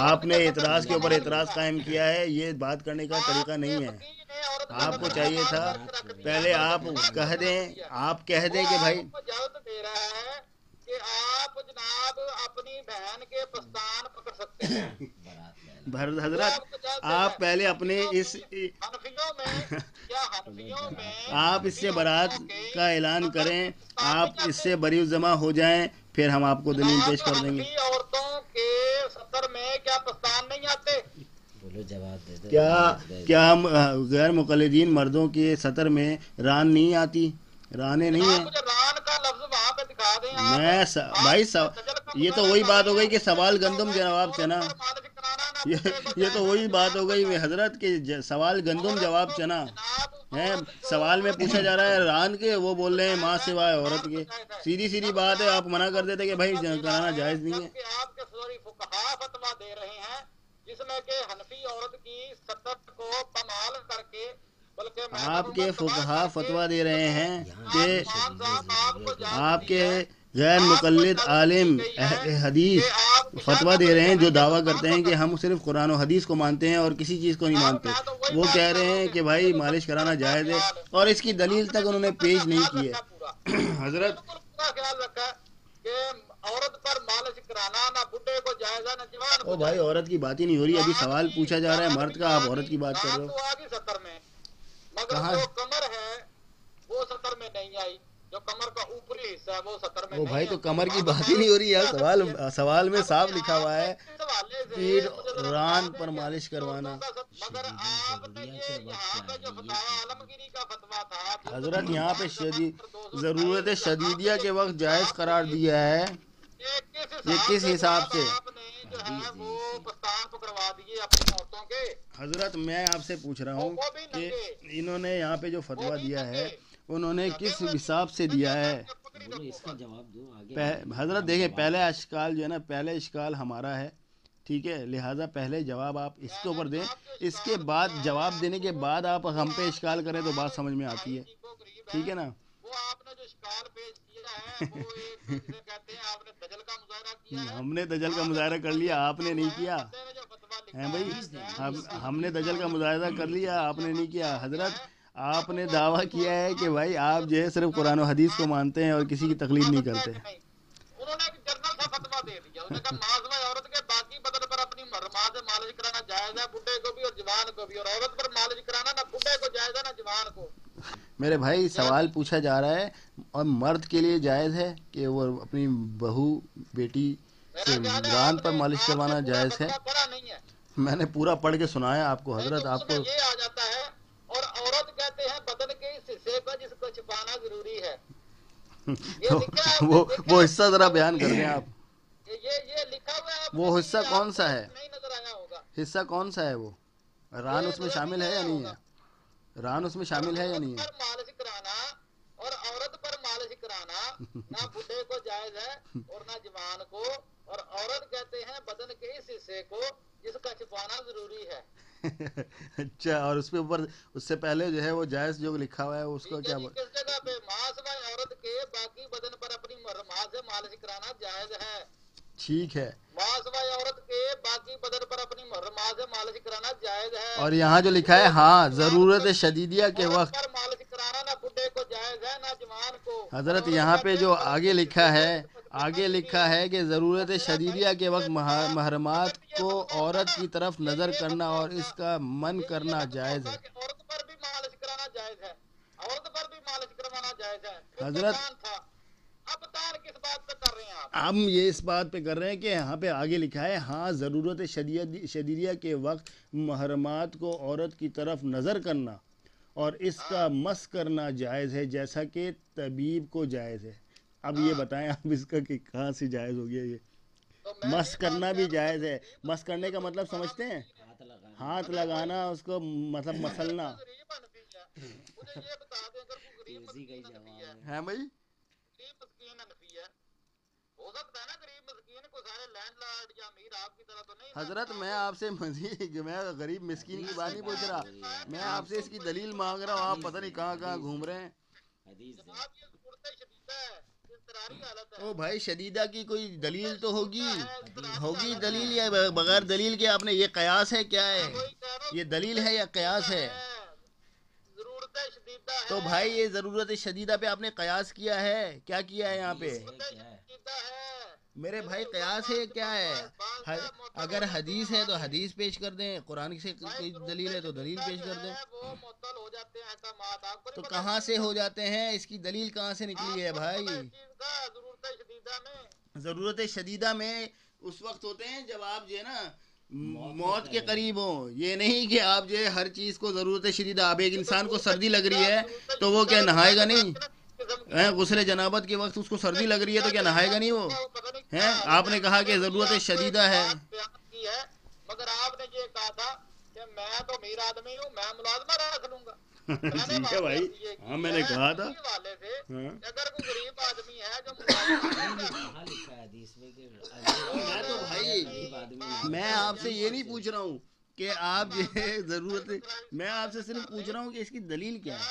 Speaker 1: آپ نے اعتراض کے اوپر اعتراض قائم کیا ہے، یہ بات کرنے کا طریقہ نہیں ہے. آپ کو چاہیے تھا پہلے آپ کہہ دیں کہ بھائی
Speaker 2: اجازت دے رہا ہے کہ آپ جناب اپنی بہن کے پستان پکڑ سکتے ہیں.
Speaker 1: حضرت آپ پہلے اپنے آپ اس سے برات کا اعلان کریں، آپ اس سے بری الزما ہو جائیں، پھر ہم آپ کو دلیل پیش کر دیں گے.
Speaker 2: عورتوں کے سطر میں کیا پستان نہیں آتے؟
Speaker 1: کیا غیر مقلدین مردوں کے سطر میں ران نہیں آتی؟ رانے نہیں ہیں؟
Speaker 2: ران کا لفظ وہاں پہ دکھا دیں.
Speaker 1: بھائی یہ تو وہی بات ہو گئی کہ سوال گندم جواب چنا. یہ تو وہی بات ہو گئی حضرت کہ سوال گندم جواب چنا ہے. سوال میں پوچھا جا رہا ہے ران کے، وہ بول رہے ہیں ماں سوائے عورت کے. سیدھی سیدھی بات ہے، آپ منع کر دیتے کہ بھائی کرانا جائز نہیں ہے.
Speaker 2: آپ کے فقہا فتویٰ دے رہے ہیں جس میں کہ حنفی عورت کی ستر کو پمال کر کے، بلکہ
Speaker 1: آپ کے فقہا فتویٰ دے رہے ہیں کہ آپ کے غیر مقلد عالم حدیث فتویٰ دے رہے ہیں جو دعویٰ کرتے ہیں کہ ہم صرف قرآن و حدیث کو مانتے ہیں اور کسی چیز کو نہیں مانتے. وہ کہہ رہے ہیں کہ بھائی مالش کرانا جائز ہے، اور اس کی دلیل تک انہوں نے پیش نہیں کی ہے. حضرت
Speaker 2: پورا خیال رکھا ہے کہ عورت پر مالش کرانا نہ بڈھے کو جائز ہے نہ جوان کو.
Speaker 1: او بھائی عورت کی بات ہی نہیں ہو رہی، ابھی سوال پوچھا جا رہا ہے مرد کا، آپ عورت کی بات کر رہے ہو.
Speaker 2: تو آگی سطر میں، مگر
Speaker 1: کہاں
Speaker 2: جو کمر ہے وہ سطر میں نہیں آئی. جو کمر کا اوپری حصہ ہے وہ سطر میں
Speaker 1: او
Speaker 2: نہیں
Speaker 1: بھائی تو
Speaker 2: آئی.
Speaker 1: کمر کی بات ہی نہیں ہو رہی یار. سوال میں صاف لکھا ہوا ہے پیٹ ران پر مالش کروانا.
Speaker 2: مگر آپ نے یہ یہاں پہ جو فتاوی عالمگیری کا فتویٰ تھا
Speaker 1: حضرت یہاں پہ ضرورت شدیدیہ کے وقت جائز قرار دیا ہے. یہ کس حساب سے؟
Speaker 2: آپ نے جو ہے وہ پستان پکڑوا دیے اپنی عورتوں کے.
Speaker 1: حضرت میں آپ سے پوچھ رہا ہوں کہ انہوں نے یہاں پہ جو فتویٰ دیا ہے انہوں نے کس حساب سے دیا ہے؟ حضرت دیکھیں پہلے اشکال جو ہے نا، پہلے اشکال ہمارا ہے، ٹھیک ہے، لہٰذا پہلے جواب آپ اس کے اوپر دیں. اس کے بعد جواب دینے کے بعد آپ ہم پہ اشکال کریں تو بات سمجھ میں آتی ہے، ٹھیک ہے نا.
Speaker 2: وہ آپ نے جو اشکال پیش کیا ہے وہ ایک جسے کہتے ہیں آپ نے دجل کا مظاہرہ کیا ہے.
Speaker 1: ہم نے دجل کا مظاہرہ کر لیا، آپ نے نہیں کیا ہے بھائی. ہم نے دجل کا مظاہرہ کر لیا، آپ نے نہیں کیا. حضرت آپ نے دعویٰ کیا ہے کہ بھائی آپ جو ہے صرف قرآن و حدیث کو مانتے ہیں اور کسی کی تقلید نہیں کرتے.
Speaker 2: انہوں نے ایک جنرل سا فتویٰ دے دیا. انہوں نے کہا ماض عورت کے باقی بدن پر اپنی مرماں سے مالش کرانا جائز ہے، بڈھے کو بھی اور جوان کو بھی. اور عورت پر مالش کرانا نہ بڈھے کو جائز ہے نہ جوان کو.
Speaker 1: میرے بھائی سوال پوچھا جا رہا ہے اور مرد کے لیے جائز ہے کہ وہ اپنی بہو بیٹی سے ران پر مالش کروانا جائز ہے.
Speaker 2: پڑھا نہیں ہے،
Speaker 1: میں نے پورا پڑھ کے سنایا آپ کو. حضرت آپ کو
Speaker 2: یہ آ جاتا ہے. اور عورت کہتے ہیں بدن کے اس حصے کو جس کو چھپانا ضروری ہے.
Speaker 1: وہ حصہ ذرا بیان کر دیں آپ.
Speaker 2: یہ لکھا ہوا ہے.
Speaker 1: وہ حصہ کون سا ہے؟
Speaker 2: نہیں نظر آیا ہوگا.
Speaker 1: حصہ کون سا ہے؟ وہ ران اس میں شامل ہے یا نہیں ہے؟ ران اس میں شامل ہے یا نہیں ہے؟
Speaker 2: مالش کرانا اور عورت پر مالش کرانا نہ بڈھے کو جائز ہے اور نہ جوان کو. اور عورت کہتے ہیں بدن کے اس حصے کو جس کا چھپانا ضروری ہے.
Speaker 1: اچھا، اور اس پہ اوپر اس سے پہلے جو ہے وہ جائز جو لکھا ہوا ہے اس کو کیا
Speaker 2: کس جگہ پہ؟ ماں سوائے عورت کے باقی بدن پر اپنی مرماں سے مالش کرانا جائز ہے.
Speaker 1: ٹھیک ہے.
Speaker 2: ماں سوائے عورت کے باقی بدن پر اپنی مرماں سے مالش کرانا جائز ہے.
Speaker 1: اور یہاں جو لکھا ہے ہاں ضرورت شدیدیہ کے وقت
Speaker 2: پر مالش کرانا نہ بڈھے کو جائز ہے نہ جوان کو.
Speaker 1: حضرت یہاں پہ جو آگے لکھا ہے کہ ضرورت شدیدیہ کے وقت محرمات کو عورت کی طرف نظر کرنا اور اس کا من کرنا جائز ہے.
Speaker 2: عورت پر بھی مالش کرانا جائز ہے، عورت پر بھی مالش کروانا جائز ہے.
Speaker 1: حضرت
Speaker 2: اب تان کس بات پہ کر رہے ہیں آپ؟
Speaker 1: ہم یہ اس بات پہ کر رہے ہیں کہ یہاں پہ آگے لکھا ہے ہاں ضرورت شدیدیہ کے وقت محرمات کو عورت کی طرف نظر کرنا اور اس کا مس کرنا جائز ہے جیسا کہ طبیب کو جائز ہے. اب یہ بتائیں آپ اس کا کہ کہاں سے جائز ہو گیا؟ یہ مس کرنا بھی جائز ہے. مس کرنے کا مطلب سمجھتے ہیں؟ ہاتھ لگانا، اس کو مطلب مسلنا ہے بھائی. حضرت میں آپ سے مزید میں غریب مسکین کی بات نہیں پوچھ رہا، میں آپ سے اس کی دلیل مانگ رہا ہوں. آپ پتہ نہیں کہاں کہاں گھوم رہے ہیں. او بھائی شدیدہ کی کوئی دلیل تو ہوگی دلیل یا بغیر دلیل کے آپ نے یہ قیاس ہے کیا ہے؟ یہ دلیل ہے یا قیاس ہے؟ تو بھائی یہ ضرورت شدیدہ پہ آپ نے قیاس کیا ہے؟ کیا کیا ہے یہاں پہ میرے بھائی؟ قیاس ہے کیا ہے؟ اگر حدیث ہے تو حدیث پیش کر دیں، قرآن سے کوئی دلیل ہے تو دلیل پیش کر دیں. تو کہاں سے ہو جاتے ہیں؟ اس کی دلیل کہاں سے نکلی ہے بھائی؟ ضرورت شدیدہ میں اس وقت ہوتے ہیں جب آپ جو ہے نا موت کے قریب ہوں. یہ نہیں کہ آپ جو ہے ہر چیز کو ضرورت شدیدہ. اب ایک انسان کو سردی لگ رہی ہے تو وہ کیا نہائے گا نہیں؟
Speaker 2: قسم کی
Speaker 1: ہیں غسل جنابت کے وقت اس کو سردی لگ رہی ہے تو کیا نہائے گا نہیں وہ؟
Speaker 2: پتہ نہیں
Speaker 1: ہیں
Speaker 2: کیا
Speaker 1: آپ نے کہا کہ ضرورت شدیدہ ہے.
Speaker 2: بیان کی ہے، مگر آپ نے یہ کہا تھا کہ میں تو امیر آدمی ہوں، میں ملازمہ رکھ لوں گا. میں نے
Speaker 1: ٹھیک ہے بھائی،
Speaker 2: بات یہ
Speaker 1: ہاں
Speaker 2: کی
Speaker 1: میں نے
Speaker 2: ہے
Speaker 1: کہا تھا.
Speaker 2: اسی حوالے سے
Speaker 1: ہاں
Speaker 2: کہ اگر کوئی غریب آدمی ہے جو ملازمہ
Speaker 3: نہیں
Speaker 2: ہے
Speaker 3: یہ کہاں لکھا ہے حدیث میں کہ اگر
Speaker 1: میں تو بھائی
Speaker 3: غریب آدمی ہے
Speaker 1: میں آپ سے یہ نہیں پوچھ رہا ہوں کہ آپ جو ہے ضرورت، میں آپ سے صرف پوچھ رہا ہوں کہ اس کی دلیل کیا ہے.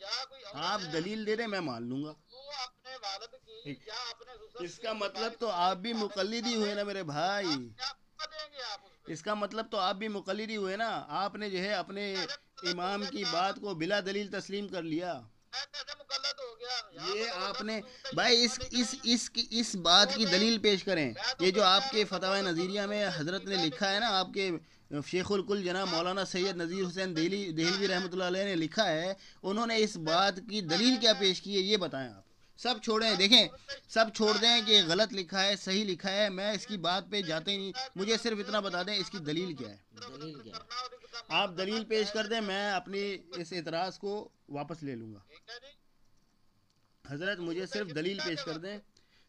Speaker 2: یا کوئی
Speaker 1: آپ
Speaker 2: عورت ہے
Speaker 1: دلیل دے رہے میں مان لوں گا.
Speaker 2: وہ اپنے والد کی یا اپنے سسر
Speaker 1: اس
Speaker 2: کی
Speaker 1: کا مطلب تو آپ بھی مقلد ہی ہوئے نا میرے بھائی.
Speaker 2: کیا دیں گے آپ اس پہ؟
Speaker 1: اس کا مطلب تو آپ بھی مقلد ہی ہوئے نا. آپ نے جو ہے اپنے امام کی بات کو بلا دلیل تسلیم کر لیا.
Speaker 2: میں کیسے مقلد ہو گیا؟ یہاں
Speaker 1: یہ
Speaker 2: پہ تو
Speaker 1: آپ
Speaker 2: سب
Speaker 1: نے
Speaker 2: ضرورتیں
Speaker 1: بھائی
Speaker 2: شدیدہ
Speaker 1: اس بات کی دلیل پیش کریں. یہ جو آپ کے فتاوی نظیریہ میں حضرت نے لکھا ہے نا، آپ کے شیخ الکل جناب مولانا سید نذیر حسین دہلوی رحمۃ اللہ علیہ نے لکھا ہے، انہوں نے اس بات کی دلیل کیا پیش کی ہے یہ بتائیں. آپ سب چھوڑیں، دیکھیں سب چھوڑ دیں کہ غلط لکھا ہے صحیح لکھا ہے، میں اس کی بات پہ جاتے ہی نہیں. مجھے صرف اتنا بتا دیں اس کی دلیل کیا ہے.
Speaker 3: دلیل کیا ہے؟
Speaker 2: کرنا اور اس کا
Speaker 1: آپ دلیل پیش کر دیں، میں اپنی اس اعتراض کو واپس لے لوں گا.
Speaker 2: ٹھیک ہے جی.
Speaker 1: حضرت مجھے صرف دلیل پیش کر دیں.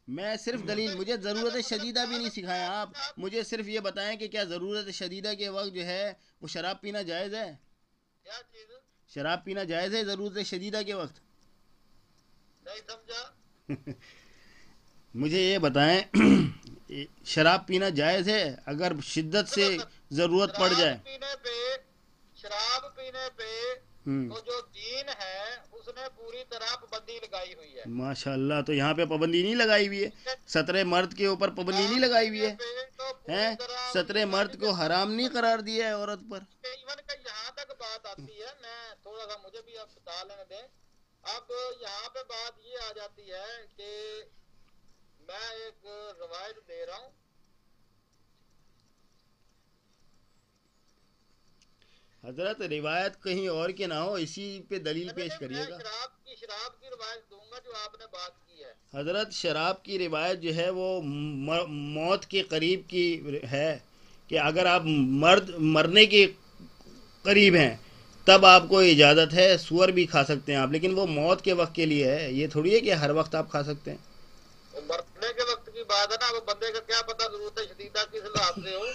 Speaker 1: میں صرف دلیل، مجھے ضرورت شدیدہ بھی نہیں سکھایا آپ. مجھے صرف یہ بتائیں کہ کیا ضرورت شدیدہ کے وقت جو ہے وہ شراب پینا جائز ہے؟
Speaker 2: کیا چیز
Speaker 1: شراب پینا جائز ہے ضرورت شدیدہ کے وقت؟
Speaker 2: نہیں سمجھا؟
Speaker 1: مجھے یہ بتائیں شراب پینا جائز ہے اگر شدت سے ضرورت پڑ جائے؟
Speaker 2: شراب پینے پہ
Speaker 1: ہم،
Speaker 2: تو جو دین ہے اس نے پوری طرح پابندی لگائی ہوئی ہے.
Speaker 1: ماشاء اللہ. تو یہاں پہ پابندی نہیں لگائی ہوئی ہے؟ 17 مرد کے اوپر پابندی نہیں لگائی ہوئی ہے؟ ہیں 17 مرد کو حرام نہیں قرار دیا ہے عورت پر؟
Speaker 2: ایون کہ یہاں تک بات آتی ہے، میں تھوڑا سا مجھے بھی اب بتا لینے دیں. اب یہاں پہ بات یہ آ جاتی ہے کہ میں ایک روایت دے رہا ہوں.
Speaker 1: حضرت روایت کہیں اور کے نہ ہو، اسی پہ دلیل پیش کریے گا.
Speaker 2: میں شراب کی روایت دوں گا جو آپ نے بات کی ہے.
Speaker 1: حضرت شراب کی روایت جو ہے وہ موت کے قریب کی ہے کہ اگر آپ مرنے کے قریب ہیں تب آپ کو اجازت ہے. سور بھی کھا سکتے ہیں آپ، لیکن وہ موت کے وقت کے لیے ہے. یہ تھوڑی ہے کہ ہر وقت آپ کھا سکتے ہیں.
Speaker 2: وہ مرنے کے وقت کی بات ہے نا، وہ بندے کا کیا پتا ضرورت شدیدہ کس لحاظ سے ہو.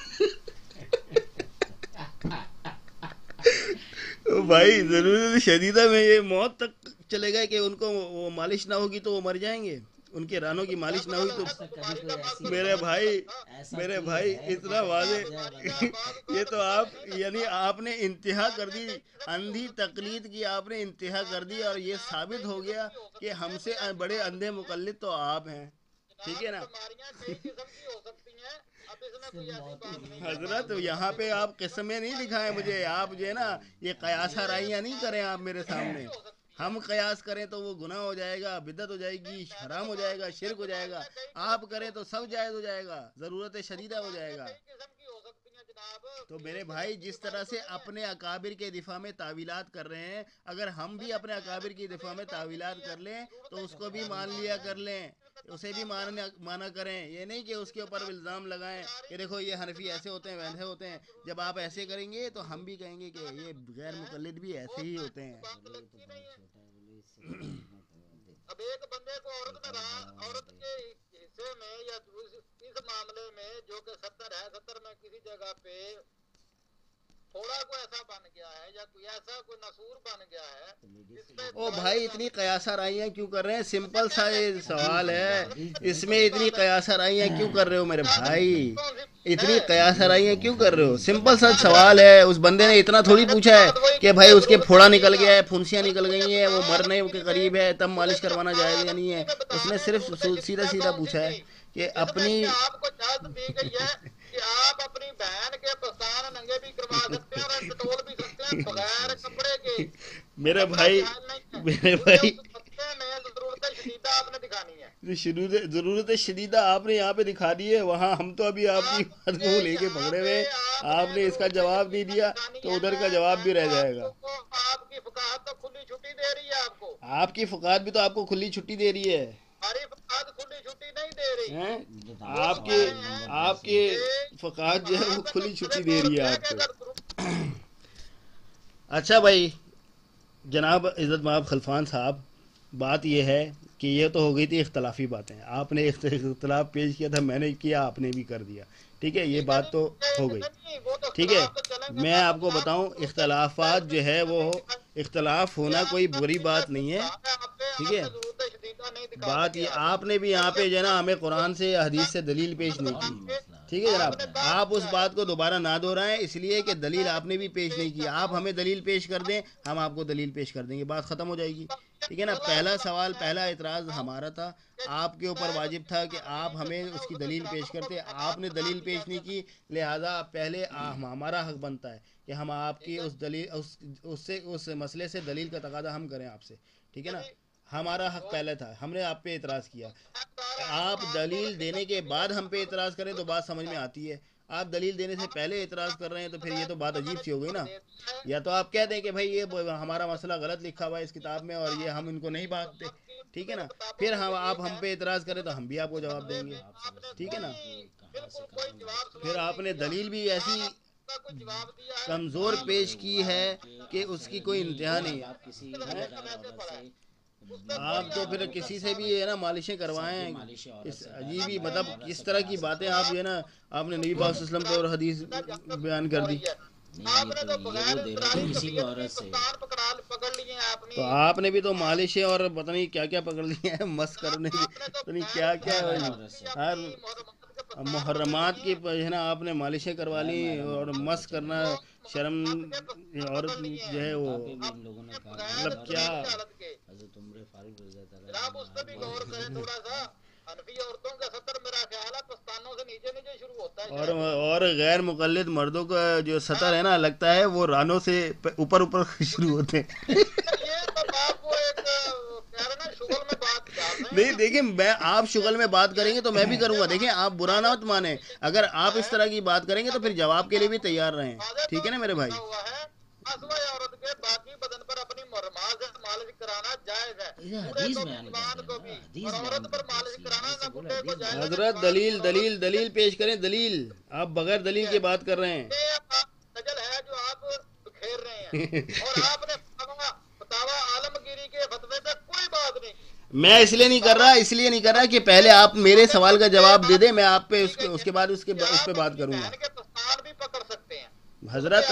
Speaker 1: بھائی ضرورت شدیدہ میں یہ موت تک چلے گئے کہ ان کو وہ مالش نہ ہوگی تو وہ مر جائیں گے، ان کے رانوں کی مالش نہ ہوئی تو میرے بھائی اتنا واضح یہ تو آپ یعنی آپ نے انتہا کر دی، اندھی تقلید کی آپ نے انتہا کر دی، اور یہ ثابت ہو گیا کہ ہم سے بڑے اندھے مقلد تو آپ ہیں. ٹھیک ہے نا
Speaker 2: بیماریاں کئی قسم کی ہو سکتی ہیں. اب اس میں کوئی ایسی بات نہیں ہے.
Speaker 1: حضرت؟ یہاں پہ آپ قسمیں نہیں دکھائیں مجھے. آپ جو ہے نا یہ قیاس آرائیاں نہیں کریں آپ میرے سامنے. ہم قیاس کریں تو وہ گناہ ہو جائے گا، بدعت ہو جائے گی، حرام ہو جائے گا، شرک ہو جائے گا. آپ کریں تو سب جائز ہو جائے گا، ضرورت شدیدہ ہو جائے گا.
Speaker 2: کئی قسم کی ہو سکتی ہیں جناب.
Speaker 1: تو میرے بھائی جس طرح سے اپنے اکابر کے دفاع میں تعویلات کر رہے ہیں، اگر ہم بھی اپنے اکابر کی دفاع میں تعویلات کر لیں تو اس کو بھی مان لیا کر لیں، اسے بھی مانا کریں. یہ نہیں کہ اس کے اوپر الزام لگائیں کہ دیکھو یہ حنفی ایسے ہوتے ہیں ویسے ہوتے ہیں. جب آپ ایسے کریں گے تو ہم بھی کہیں گے کہ یہ غیر مقلد بھی ایسے ہی ہوتے ہیں.
Speaker 2: اب ایک بندے کو عورت کے حصے میں یا اس معاملے میں جو کہ 70 ہے، 70 میں کسی جگہ پہ تھوڑا کوئی ایسا بن گیا ہے یا کوئی ایسا کوئی نصور بن گیا ہے جس پہ
Speaker 1: او بھائی اتنی قیاس آرائیاں کیوں کر رہے ہیں؟ سمپل سا یہ سوال ہے، اس میں اتنی قیاس آرائیاں کیوں کر رہے ہو میرے بھائی؟ اتنی قیاس آرائیاں کیوں کر رہے ہو؟ سمپل سا سوال ہے. اس بندے نے اتنا تھوڑی پوچھا ہے کہ بھائی اس کے پھوڑا نکل گیا ہے، پھنسیاں نکل گئی ہیں، وہ مرنے کے قریب ہے تب مالش کروانا جائز یا نہیں ہے. اس نے صرف سیدھا پوچھا ہے کہ اپنی
Speaker 2: آپ کو اجازت دی گئی ہے کہ آپ اپنی بہن کے پستان ننگے بھی کروا سکتے ہیں اور ٹٹول بھی سکتے ہیں بغیر کپڑے کے.
Speaker 1: میرے بھائی
Speaker 2: میں ضرورت شدیدہ آپ نے دکھانی ہے.
Speaker 1: ضرورت شدیدہ آپ نے یہاں پہ دکھا دی ہے، وہاں ہم تو ابھی آپ کی بات کو لے کے پکڑے ہوئے. آپ نے اس کا جواب نہیں دیا تو ادھر کا جواب بھی رہ جائے گا.
Speaker 2: آپ کی فقاہت تو کھلی چھٹی دے رہی ہے آپ کو.
Speaker 1: آپ کی فقاہت بھی تو آپ کو کھلی چھٹی دے رہی ہے.
Speaker 2: ہماری فقاہت کھلی چھٹی نہیں دے رہی.
Speaker 1: آپ کی فقاہت جو ہے وہ کھلی چھٹی دے رہی ہے آپ کو. اچھا بھائی جناب عزت مآب خلفان صاحب، بات یہ ہے کہ یہ تو ہو گئی تھی اختلافی باتیں، آپ نے اختلاف پیش کیا تھا، میں نے کیا، آپ نے بھی کر دیا، ٹھیک ہے، یہ بات تو ہو گئی، ٹھیک ہے۔ میں آپ کو بتاؤں اختلافات جو ہے وہ اختلاف ہونا کوئی بری بات نہیں ہے، ٹھیک ہے۔ بات یہ آپ نے بھی یہاں پہ جو ہے نا ہمیں قرآن سے حدیث سے دلیل پیش نہیں کی، ٹھیک ہے جناب، آپ اس بات کو دوبارہ نہ دہرائیں، اس لیے کہ دلیل آپ نے بھی پیش نہیں کی، آپ ہمیں دلیل پیش کر دیں، ہم آپ کو دلیل پیش کر دیں گے، بات ختم ہو جائے گی، ٹھیک ہے نا۔ پہلا سوال، پہلا اعتراض ہمارا تھا، آپ کے اوپر واجب تھا کہ آپ ہمیں اس کی دلیل پیش کرتے، آپ نے دلیل پیش نہیں کی، لہذا پہلے ہمارا حق بنتا ہے کہ ہم آپ کی اس دلیل اس مسئلے سے دلیل کا تقاضا ہم کریں آپ سے، ٹھیک ہے نا۔ ہمارا حق پہلے تھا، ہم نے آپ پہ اعتراض کیا، آپ دلیل دینے کے بعد ہم پہ اعتراض کریں تو بات سمجھ میں آتی ہے، آپ دلیل دینے سے پہلے اعتراض کر رہے ہیں تو پھر یہ تو بات عجیب سی ہو گئی نا۔ یا تو آپ کہہ دیں کہ بھائی یہ ہمارا مسئلہ غلط لکھا ہوا ہے اس کتاب میں اور یہ ہم ان کو نہیں بانٹتے، ٹھیک ہے نا، پھر آپ ہم پہ اعتراض کریں تو ہم بھی آپ کو جواب دیں گے، ٹھیک ہے نا۔ پھر آپ نے دلیل بھی ایسی کمزور پیش کی ہے کہ اس کی کوئی انتہا نہیں ہے،
Speaker 3: آپ کسی غیر عورت سے
Speaker 1: آپ تو پھر کسی سے بھی ہے نا مالشیں کروائیں،
Speaker 3: مالش عورت
Speaker 1: اس
Speaker 3: سے
Speaker 1: عجیب ہی
Speaker 3: غیر
Speaker 1: مطلب
Speaker 3: عورت
Speaker 1: کس
Speaker 3: سے
Speaker 1: طرح
Speaker 3: کرا
Speaker 1: کی
Speaker 3: سکتے
Speaker 1: باتیں
Speaker 3: ہیں۔
Speaker 1: آپ جو ہے نا آپ نے نبی پاک صلی اللہ علیہ وسلم پہ اور حدیث بیان کر دی،
Speaker 3: نہیں یہ تو یہ وہ دے رہے تھے کسی بھی عورت سے،
Speaker 2: پکڑ لیے آپ
Speaker 1: تو آپ نے بھی تو مالشیں اور پتہ نہیں کیا کیا پکڑ لیے ہیں، مس کرنے کی پتہ نہیں کیا کیا
Speaker 3: غیر
Speaker 1: ہے،
Speaker 3: عورت سے
Speaker 1: ہر محرمات کی جو ہے نا آپ نے مالشیں کروا لی اور مس کرنا شرم، عورت جو ہے وہ
Speaker 3: پہ بھی ان لوگوں نے کہا
Speaker 1: مطلب کیا،
Speaker 3: حضرت عمر فاروق رضی اللہ
Speaker 2: جناب اس پہ بھی غور کریں تھوڑا سا، حنفی عورتوں کا سطر میرا خیال ہے پستانوں سے نیچے نیچے شروع ہوتا ہے
Speaker 1: اور غیر مقلد مردوں کا جو سطر ہے نا لگتا ہے وہ رانوں سے اوپر اوپر شروع ہوتے ہیں۔
Speaker 2: یہ تو آپ کو ایک کہہ رہے نا شغل میں بات ڈال رہے ہیں۔
Speaker 1: نہیں دیکھیں، میں آپ شغل میں بات کریں گے تو میں بھی کروں گا، دیکھیں آپ برا نہ مت مانیں، اگر آپ اس طرح کی بات کریں گے تو پھر جواب کے لیے بھی تیار رہیں، ٹھیک ہے نا میرے بھائی۔
Speaker 2: ہوا ہے اسوہ عورت کے باقی بدن پر اپنی محرمات سے مالش کرانا جائز ہے،
Speaker 3: یہ
Speaker 2: بوڑھے
Speaker 3: حدیث
Speaker 2: کو بھی
Speaker 3: بیان
Speaker 2: جوان
Speaker 3: کرتے
Speaker 2: کو
Speaker 3: ہیں
Speaker 2: بھی،
Speaker 3: نا، حدیث
Speaker 2: اور
Speaker 3: بیان
Speaker 2: عورت پر
Speaker 3: کرتے ہیں،
Speaker 2: مالش کرانا
Speaker 3: اس سے
Speaker 2: نہ
Speaker 3: بولے
Speaker 2: بوڑھے کو
Speaker 3: حدیث
Speaker 2: جائز
Speaker 3: بیان
Speaker 2: ہے،
Speaker 1: حضرت
Speaker 2: جوان
Speaker 1: دلیل
Speaker 2: کو
Speaker 1: دلیل دلیل پیش کریں، دلیل، آپ بغیر دلیل کے بات کر رہے ہیں۔
Speaker 2: یہ سجل ہے جو آپ بکھیر رہے ہیں، اور آپ نے فتاوی عالمگیری کے فتوے سے کوئی بات نہیں کی۔
Speaker 1: میں اس لیے نہیں کر رہا کہ پہلے آپ میرے سوال کا جواب دے دیں، میں آپ پہ اس کے بعد اس پہ بات کروں گا۔
Speaker 2: بہن کے پستان بھی پکڑ سکتے ہیں
Speaker 1: حضرت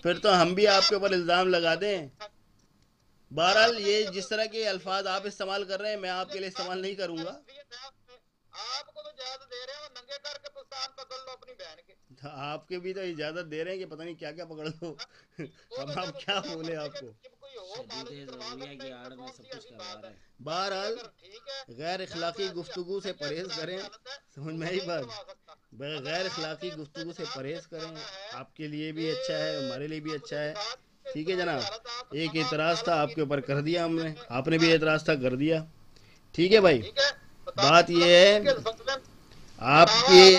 Speaker 1: پھر تو ہم بھی آپ کے اوپر الزام لگا دیں۔ بہرحال یہ جس طرح کے الفاظ آپ استعمال کر رہے ہیں میں آپ کے لیے استعمال نہیں کروں گا،
Speaker 2: آپ کو تو اجازت دے رہے ہیں ننگے کر کے پستان پکڑ لو اپنی بہن کے،
Speaker 1: آپ کے بھی تو اجازت دے رہے ہیں کہ پتہ نہیں کیا کیا پکڑ لو، ہم آپ کیا بولے آپ کو۔
Speaker 3: شدید ضروریہ کی آڑ میں سب کچھ کروا رہے ہیں۔
Speaker 1: بہرحال غیر اخلاقی گفتگو سے پرہیز کریں، سمجھ میں آئی بات، غیر اخلاقی گفتگو سے پرہیز کریں، آپ کے لیے بھی اچھا ہے، ہمارے لیے بھی اچھا ہے، ٹھیک ہے جناب۔ ایک اعتراض تھا آپ کے اوپر کر دیا ہم نے، آپ نے بھی اعتراض تھا کر دیا، ٹھیک ہے بھائی۔ بات یہ ہے آپ کی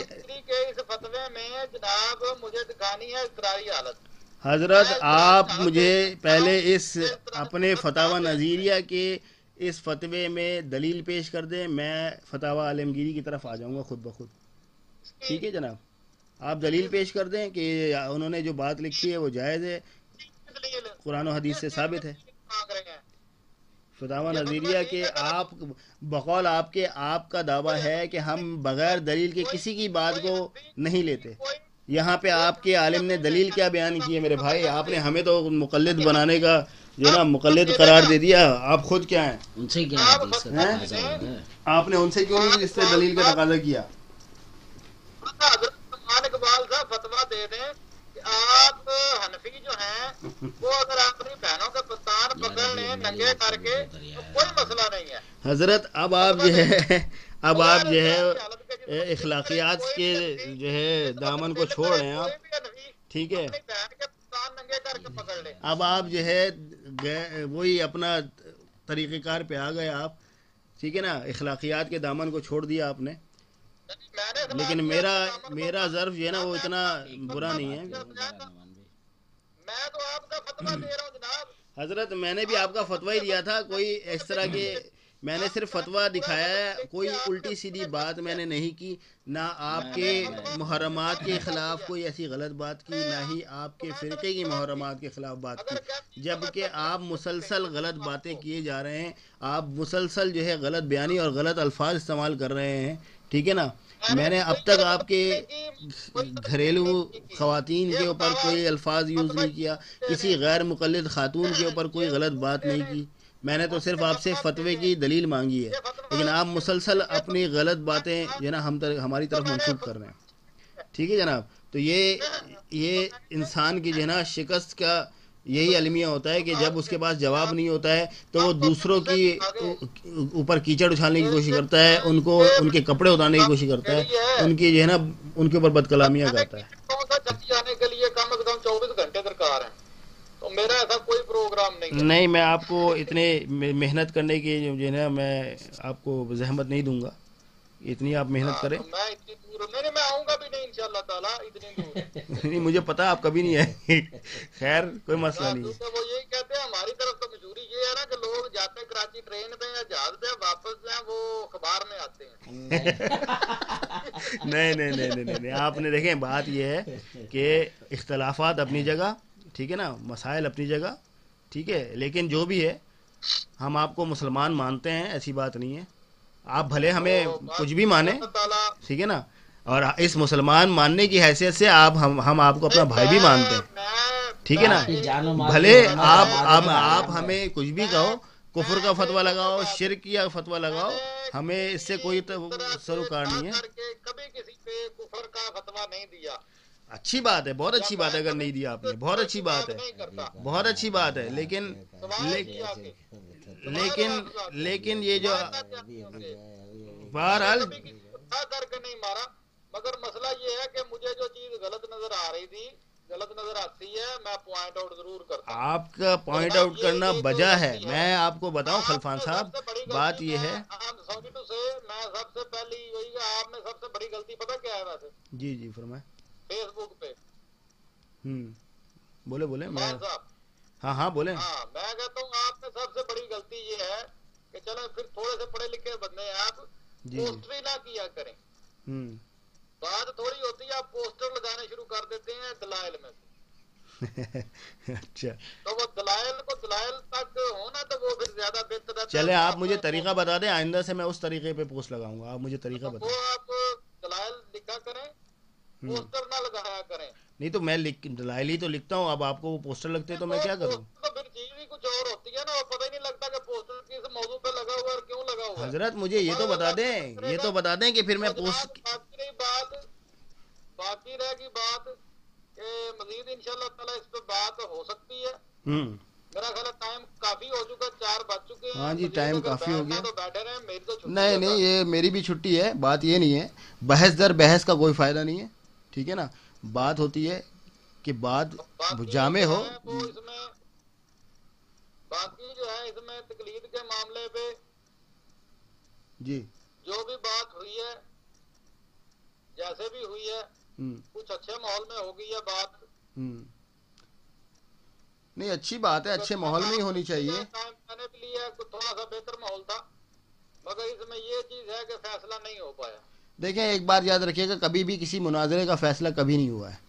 Speaker 2: اس فتوے میں جناب مجھے دکھانی ہے اضطراری حالت،
Speaker 1: حضرت، آپ مجھے پہلے اس اپنے فتاوی نظیریہ کے اس فتوے میں دلیل پیش کر دیں، میں فتاوی عالمگیری کی طرف آ جاؤں گا خود بخود، ٹھیک ہے جناب۔ آپ دلیل پیش کر دیں کہ انہوں نے جو بات لکھی ہے وہ جائز ہے، قرآن و حدیث سے ثابت ہے۔ فتاوی نظیریہ کے آپ بقول آپ کے آپ کا دعویٰ ہے کہ ہم بغیر دلیل کے کسی کی بات کو نہیں لیتے، یہاں پہ آپ کے عالم نے دلیل کیا بیان کی ہے میرے بھائی؟ آپ نے ہمیں تو مقلد بنانے کا جو نا مقلد قرار دے دیا، آپ خود کیا ہیں؟
Speaker 3: ان سے کیا حدیث کا تقاضا ہوا ہے؟
Speaker 1: آپ نے ان سے کیوں نہیں اس سے دلیل کا تقاضا کیا؟
Speaker 2: حضرت عثمان اقبال صاحب فتویٰ دے دیں کہ آپ حنفی جو ہیں وہ اگر اپنی بہنوں کا پستان پکڑ لیں ننگے کر کے تو کوئی مسئلہ نہیں ہے
Speaker 1: حضرت اب آپ جو ہے اخلاقیات کے جو ہے دامن کو چھوڑ رہے ہیں آپ، ٹھیک ہے۔
Speaker 2: اپنی بہن کے پستان ننگے کر کے پکڑ لیں،
Speaker 1: اب آپ جو ہے وہی اپنا طریقہ کار پہ آ گئے آپ، ٹھیک ہے نا، اخلاقیات کے دامن کو چھوڑ دیا آپ نے،
Speaker 2: میں نے
Speaker 1: لیکن میرا ظرف جو ہے نا وہ اتنا برا نہیں ہے۔
Speaker 2: میں تو آپ کا فتویٰ دے رہا ہوں جناب،
Speaker 1: حضرت میں نے بھی آپ کا فتویٰ ہی دیا تھا، کوئی اس طرح کے میں نے صرف فتویٰ دکھایا ہے، کوئی الٹی سیدھی بات میں نے نہیں کی، نہ آپ کے محرمات کے خلاف کوئی ایسی غلط بات کی، نہ ہی آپ کے فرقے کی محرمات کے خلاف بات کی، جبکہ آپ مسلسل غلط باتیں کیے جا رہے ہیں، آپ مسلسل جو ہے غلط بیانی اور غلط الفاظ استعمال کر رہے ہیں، ٹھیک ہے نا. میں نے اب تک آپ کے گھریلو خواتین کے اوپر کوئی الفاظ یوز نہیں کیا، کسی غیر مقلد خاتون کے اوپر کوئی غلط بات نہیں کی، میں نے تو صرف آپ سے فتوے کی دلیل مانگی ہے، لیکن آپ مسلسل اپنی غلط باتیں جو ہے نا ہماری طرف منسوخ کر رہے ہیں. ٹھیک ہے جناب. تو یہ انسان کی جو ہے نا شکست کا یہی المیہ ہوتا ہے کہ جب اس کے پاس جواب نہیں ہوتا ہے تو وہ دوسروں کی اوپر کیچڑ اچھالنے کی کوشش کرتا ہے، ان کے کپڑے اتارنے کی کوشش کرتا ہے، ان کی جو ہے نا ان کے اوپر بد کلامیاں کرتا ہے.
Speaker 2: جانے کے لیے کم از کم 24 گھنٹے درکار ہیں، تو میرا ایسا کوئی پروگرام
Speaker 1: نہیں. میں آپ کو اتنے محنت کرنے کی جو ہے نا میں آپ کو زحمت نہیں دوں گا، اتنی آپ محنت کریں.
Speaker 2: میں اتنی دور میں آؤں گا بھی نہیں انشاءاللہ تعالیٰ اتنی دور.
Speaker 1: نہیں مجھے پتا آپ کبھی نہیں آئے. خیر کوئی مسئلہ نہیں ہے.
Speaker 2: وہ یہی کہتے ہیں ہماری طرف تو مجبوری یہ ہے نا کہ لوگ جاتے ہیں کراچی ٹرین پہ یا جہاز پہ، واپس جو ہیں وہ اخبار میں آتے ہیں.
Speaker 1: نہیں آپ نے دیکھیں بات یہ ہے کہ اختلافات اپنی جگہ، ٹھیک ہے نا، مسائل اپنی جگہ، ٹھیک ہے، لیکن جو بھی ہے ہم آپ کو مسلمان مانتے ہیں، ایسی بات نہیں ہے. آپ بھلے ہمیں کچھ بھی مانیں، ٹھیک ہے نا، اور اس مسلمان ماننے کی حیثیت سے ہم آپ کو اپنا بھائی بھی مانتے ہیں، ٹھیک ہے نا. بھلے آپ ہمیں کچھ بھی کہو، کفر کا فتویٰ لگاؤ، شرک کا فتویٰ لگاؤ، ہمیں اس سے کوئی سروکار نہیں ہے.
Speaker 2: کبھی کسی پہ کفر کا فتویٰ نہیں دیا.
Speaker 1: اچھی بات ہے، بہت اچھی بات ہے، اگر نہیں دیا آپ نے بہت اچھی بات ہے، بہت اچھی بات ہے، لیکن یہ جو بہرحال
Speaker 2: کر کے نہیں مارا، مگر مسئلہ یہ ہے کہ مجھے جو چیز غلط نظر آ رہی تھی، غلط نظر آتی ہے، میں پوائنٹ آؤٹ ضرور کرتا ہوں.
Speaker 1: آپ کا پوائنٹ آؤٹ کرنا بجا ہے. میں آپ کو بتاؤں خلفان صاحب، بات یہ ہے،
Speaker 2: میں سب سے پہلی یہی کہ آپ نے سب سے بڑی غلطی پتہ کیا ہے ویسے؟
Speaker 1: جی فرمائیں.
Speaker 2: فیس بک پہ
Speaker 1: بولے میں
Speaker 2: صاحب،
Speaker 1: ہاں بولیں.
Speaker 2: میں کہتا ہوں آپ نے سب سے بڑی غلطی یہ ہے کہ چلو پھر تھوڑے سے پڑھے لکھے بندے ہیں آپ، پوسٹر نہ کیا کریں. بات تھوڑی ہوتی ہے آپ پوسٹر لگانے شروع کر دیتے ہیں دلائل میں سے.
Speaker 1: اچھا
Speaker 2: تو وہ دلائل تک ہونا تو وہ پھر زیادہ بہتر ہے.
Speaker 1: چلے آپ مجھے طریقہ بتا دیں، آئندہ سے میں اس طریقے پہ پوسٹ لگاؤں گا. آپ مجھے طریقہ بتائیں.
Speaker 2: وہ آپ دلائل لکھا کریں، پوسٹر نہ لگایا کریں.
Speaker 1: نہیں تو میں دلائل ہی تو لکھتا ہوں، اب آپ کو وہ پوسٹر لگتے تو میں کیا کروں؟
Speaker 2: تو پھر چیز بھی کچھ اور ہوتی ہے نا، وہ پتہ ہی نہیں لگتا کہ پوسٹر کس موضوع پہ لگا ہوا ہے اور کیوں لگا ہوا ہے.
Speaker 1: حضرت مجھے یہ تو بتا دیں کہ پھر میں پوسٹ
Speaker 2: باقی رہ گی بات کہ مزید انشاءاللہ تعالیٰ اس پہ بات ہو سکتی ہے. میرا خیال ہے ٹائم کافی ہو چکا، 4 بج چکے ہیں.
Speaker 1: ہاں جی ٹائم کافی ہو گیا.
Speaker 2: تو بیٹھے رہے، میری تو چھٹی
Speaker 1: نہیں یہ میری بھی چھٹی ہے. بات یہ نہیں ہے، بحث در بحث کا کوئی فائدہ نہیں ہے، ٹھیک ہے نا. بات ہوتی ہے کہ بات جامع ہو.
Speaker 2: اس میں باقی جو ہے اس میں تقلید کے معاملے پہ
Speaker 1: جی
Speaker 2: جو بھی بات ہوئی ہے، جیسے بھی ہوئی ہے، کچھ اچھے ماحول میں ہو گئی ہے بات.
Speaker 1: نہیں اچھی بات ہے، اچھے ماحول میں ہی ہونی چاہیے.
Speaker 2: میں نے بھی لیا تھوڑا سا بہتر ماحول تھا، مگر اس میں یہ چیز ہے کہ فیصلہ نہیں ہو پایا.
Speaker 1: دیکھیں ایک بات یاد رکھیے گا، کبھی بھی کسی مناظرے کا فیصلہ کبھی نہیں ہوا ہے،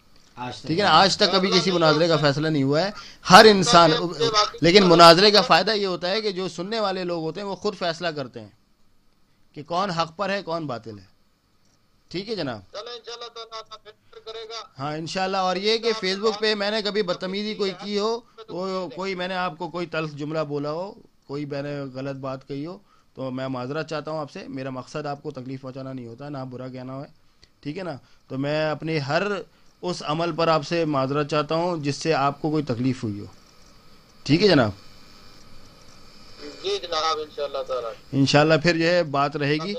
Speaker 1: ٹھیک ہے نا. آج تک کبھی کسی مناظرے کا فیصلہ نہیں ہوا ہے. ہر انسان، لیکن مناظرے کا فائدہ یہ ہوتا ہے کہ جو سننے والے لوگ ہوتے ہیں وہ خود فیصلہ کرتے ہیں کہ کون حق پر ہے کون باطل ہے. ٹھیک ہے جناب. ہاں انشاءاللہ. اور یہ کہ فیس بک پہ میں نے کبھی بدتمیزی کوئی کی ہو، کوئی میں نے آپ کو کوئی تلخ جملہ بولا ہو، کوئی میں نے غلط بات کہی ہو، تو میں معذرت چاہتا ہوں آپ سے. میرا مقصد آپ کو تکلیف پہنچانا نہیں ہوتا، نہ برا کہنا ہے، ٹھیک ہے نا. تو میں اپنی ہر اس عمل پر آپ سے معذرت چاہتا ہوں جس سے آپ کو کوئی تکلیف ہوئی ہو. ٹھیک ہے جناب.
Speaker 2: جی جناب انشاءاللہ تعالی
Speaker 1: انشاءاللہ پھر جو ہے بات رہے گی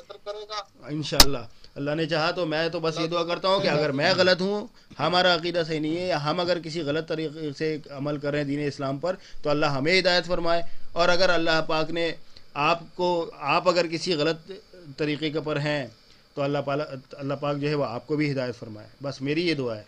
Speaker 1: انشاءاللہ. اللہ نے چاہا تو میں تو بس یہ دعا کرتا ہوں کہ اگر میں غلط ہوں، ہمارا عقیدہ صحیح نہیں ہے، یا ہم اگر کسی غلط طریقے سے عمل کر رہے ہیں دین اسلام پر، تو اللہ ہمیں ہدایت فرمائے. اور اگر اللہ پاک نے آپ اگر کسی غلط طریقے کے پر ہیں تو اللہ پاک جو ہے وہ آپ کو بھی ہدایت فرمائے. بس میری یہ دعا ہے.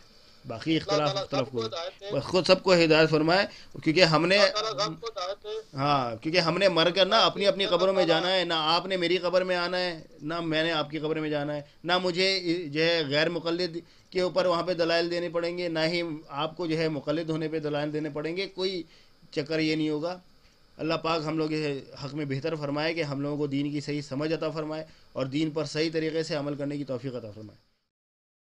Speaker 1: باقی
Speaker 2: اللہ
Speaker 1: اختلاف
Speaker 2: تعالیٰ
Speaker 1: اختلاف
Speaker 2: سب کو
Speaker 1: کوئی
Speaker 2: ہدایت دے،
Speaker 1: بس خود سب کو ہدایت فرمائے، کیونکہ ہم نے
Speaker 2: اللہ تعالیٰ سب کو ہدایت دے،
Speaker 1: ہاں کیونکہ ہم نے مر کر نہ اپنی اپنی
Speaker 2: اللہ
Speaker 1: قبروں میں
Speaker 2: تعالیٰ
Speaker 1: جانا ہے، نہ آپ نے میری قبر میں آنا ہے، نہ میں نے آپ کی قبر میں جانا ہے، نہ مجھے جو ہے غیر مقلد کے اوپر وہاں پہ دلائل دینے پڑیں گے، نہ ہی آپ کو جو ہے مقلد ہونے پہ دلائل دینے پڑیں گے، کوئی چکر یہ نہیں ہوگا۔ اللہ پاک ہم لوگ کے حق میں بہتر فرمائے کہ ہم لوگوں کو دین کی صحیح سمجھ عطا فرمائے اور دین پر صحیح طریقے سے عمل کرنے کی توفیق عطا فرمائے۔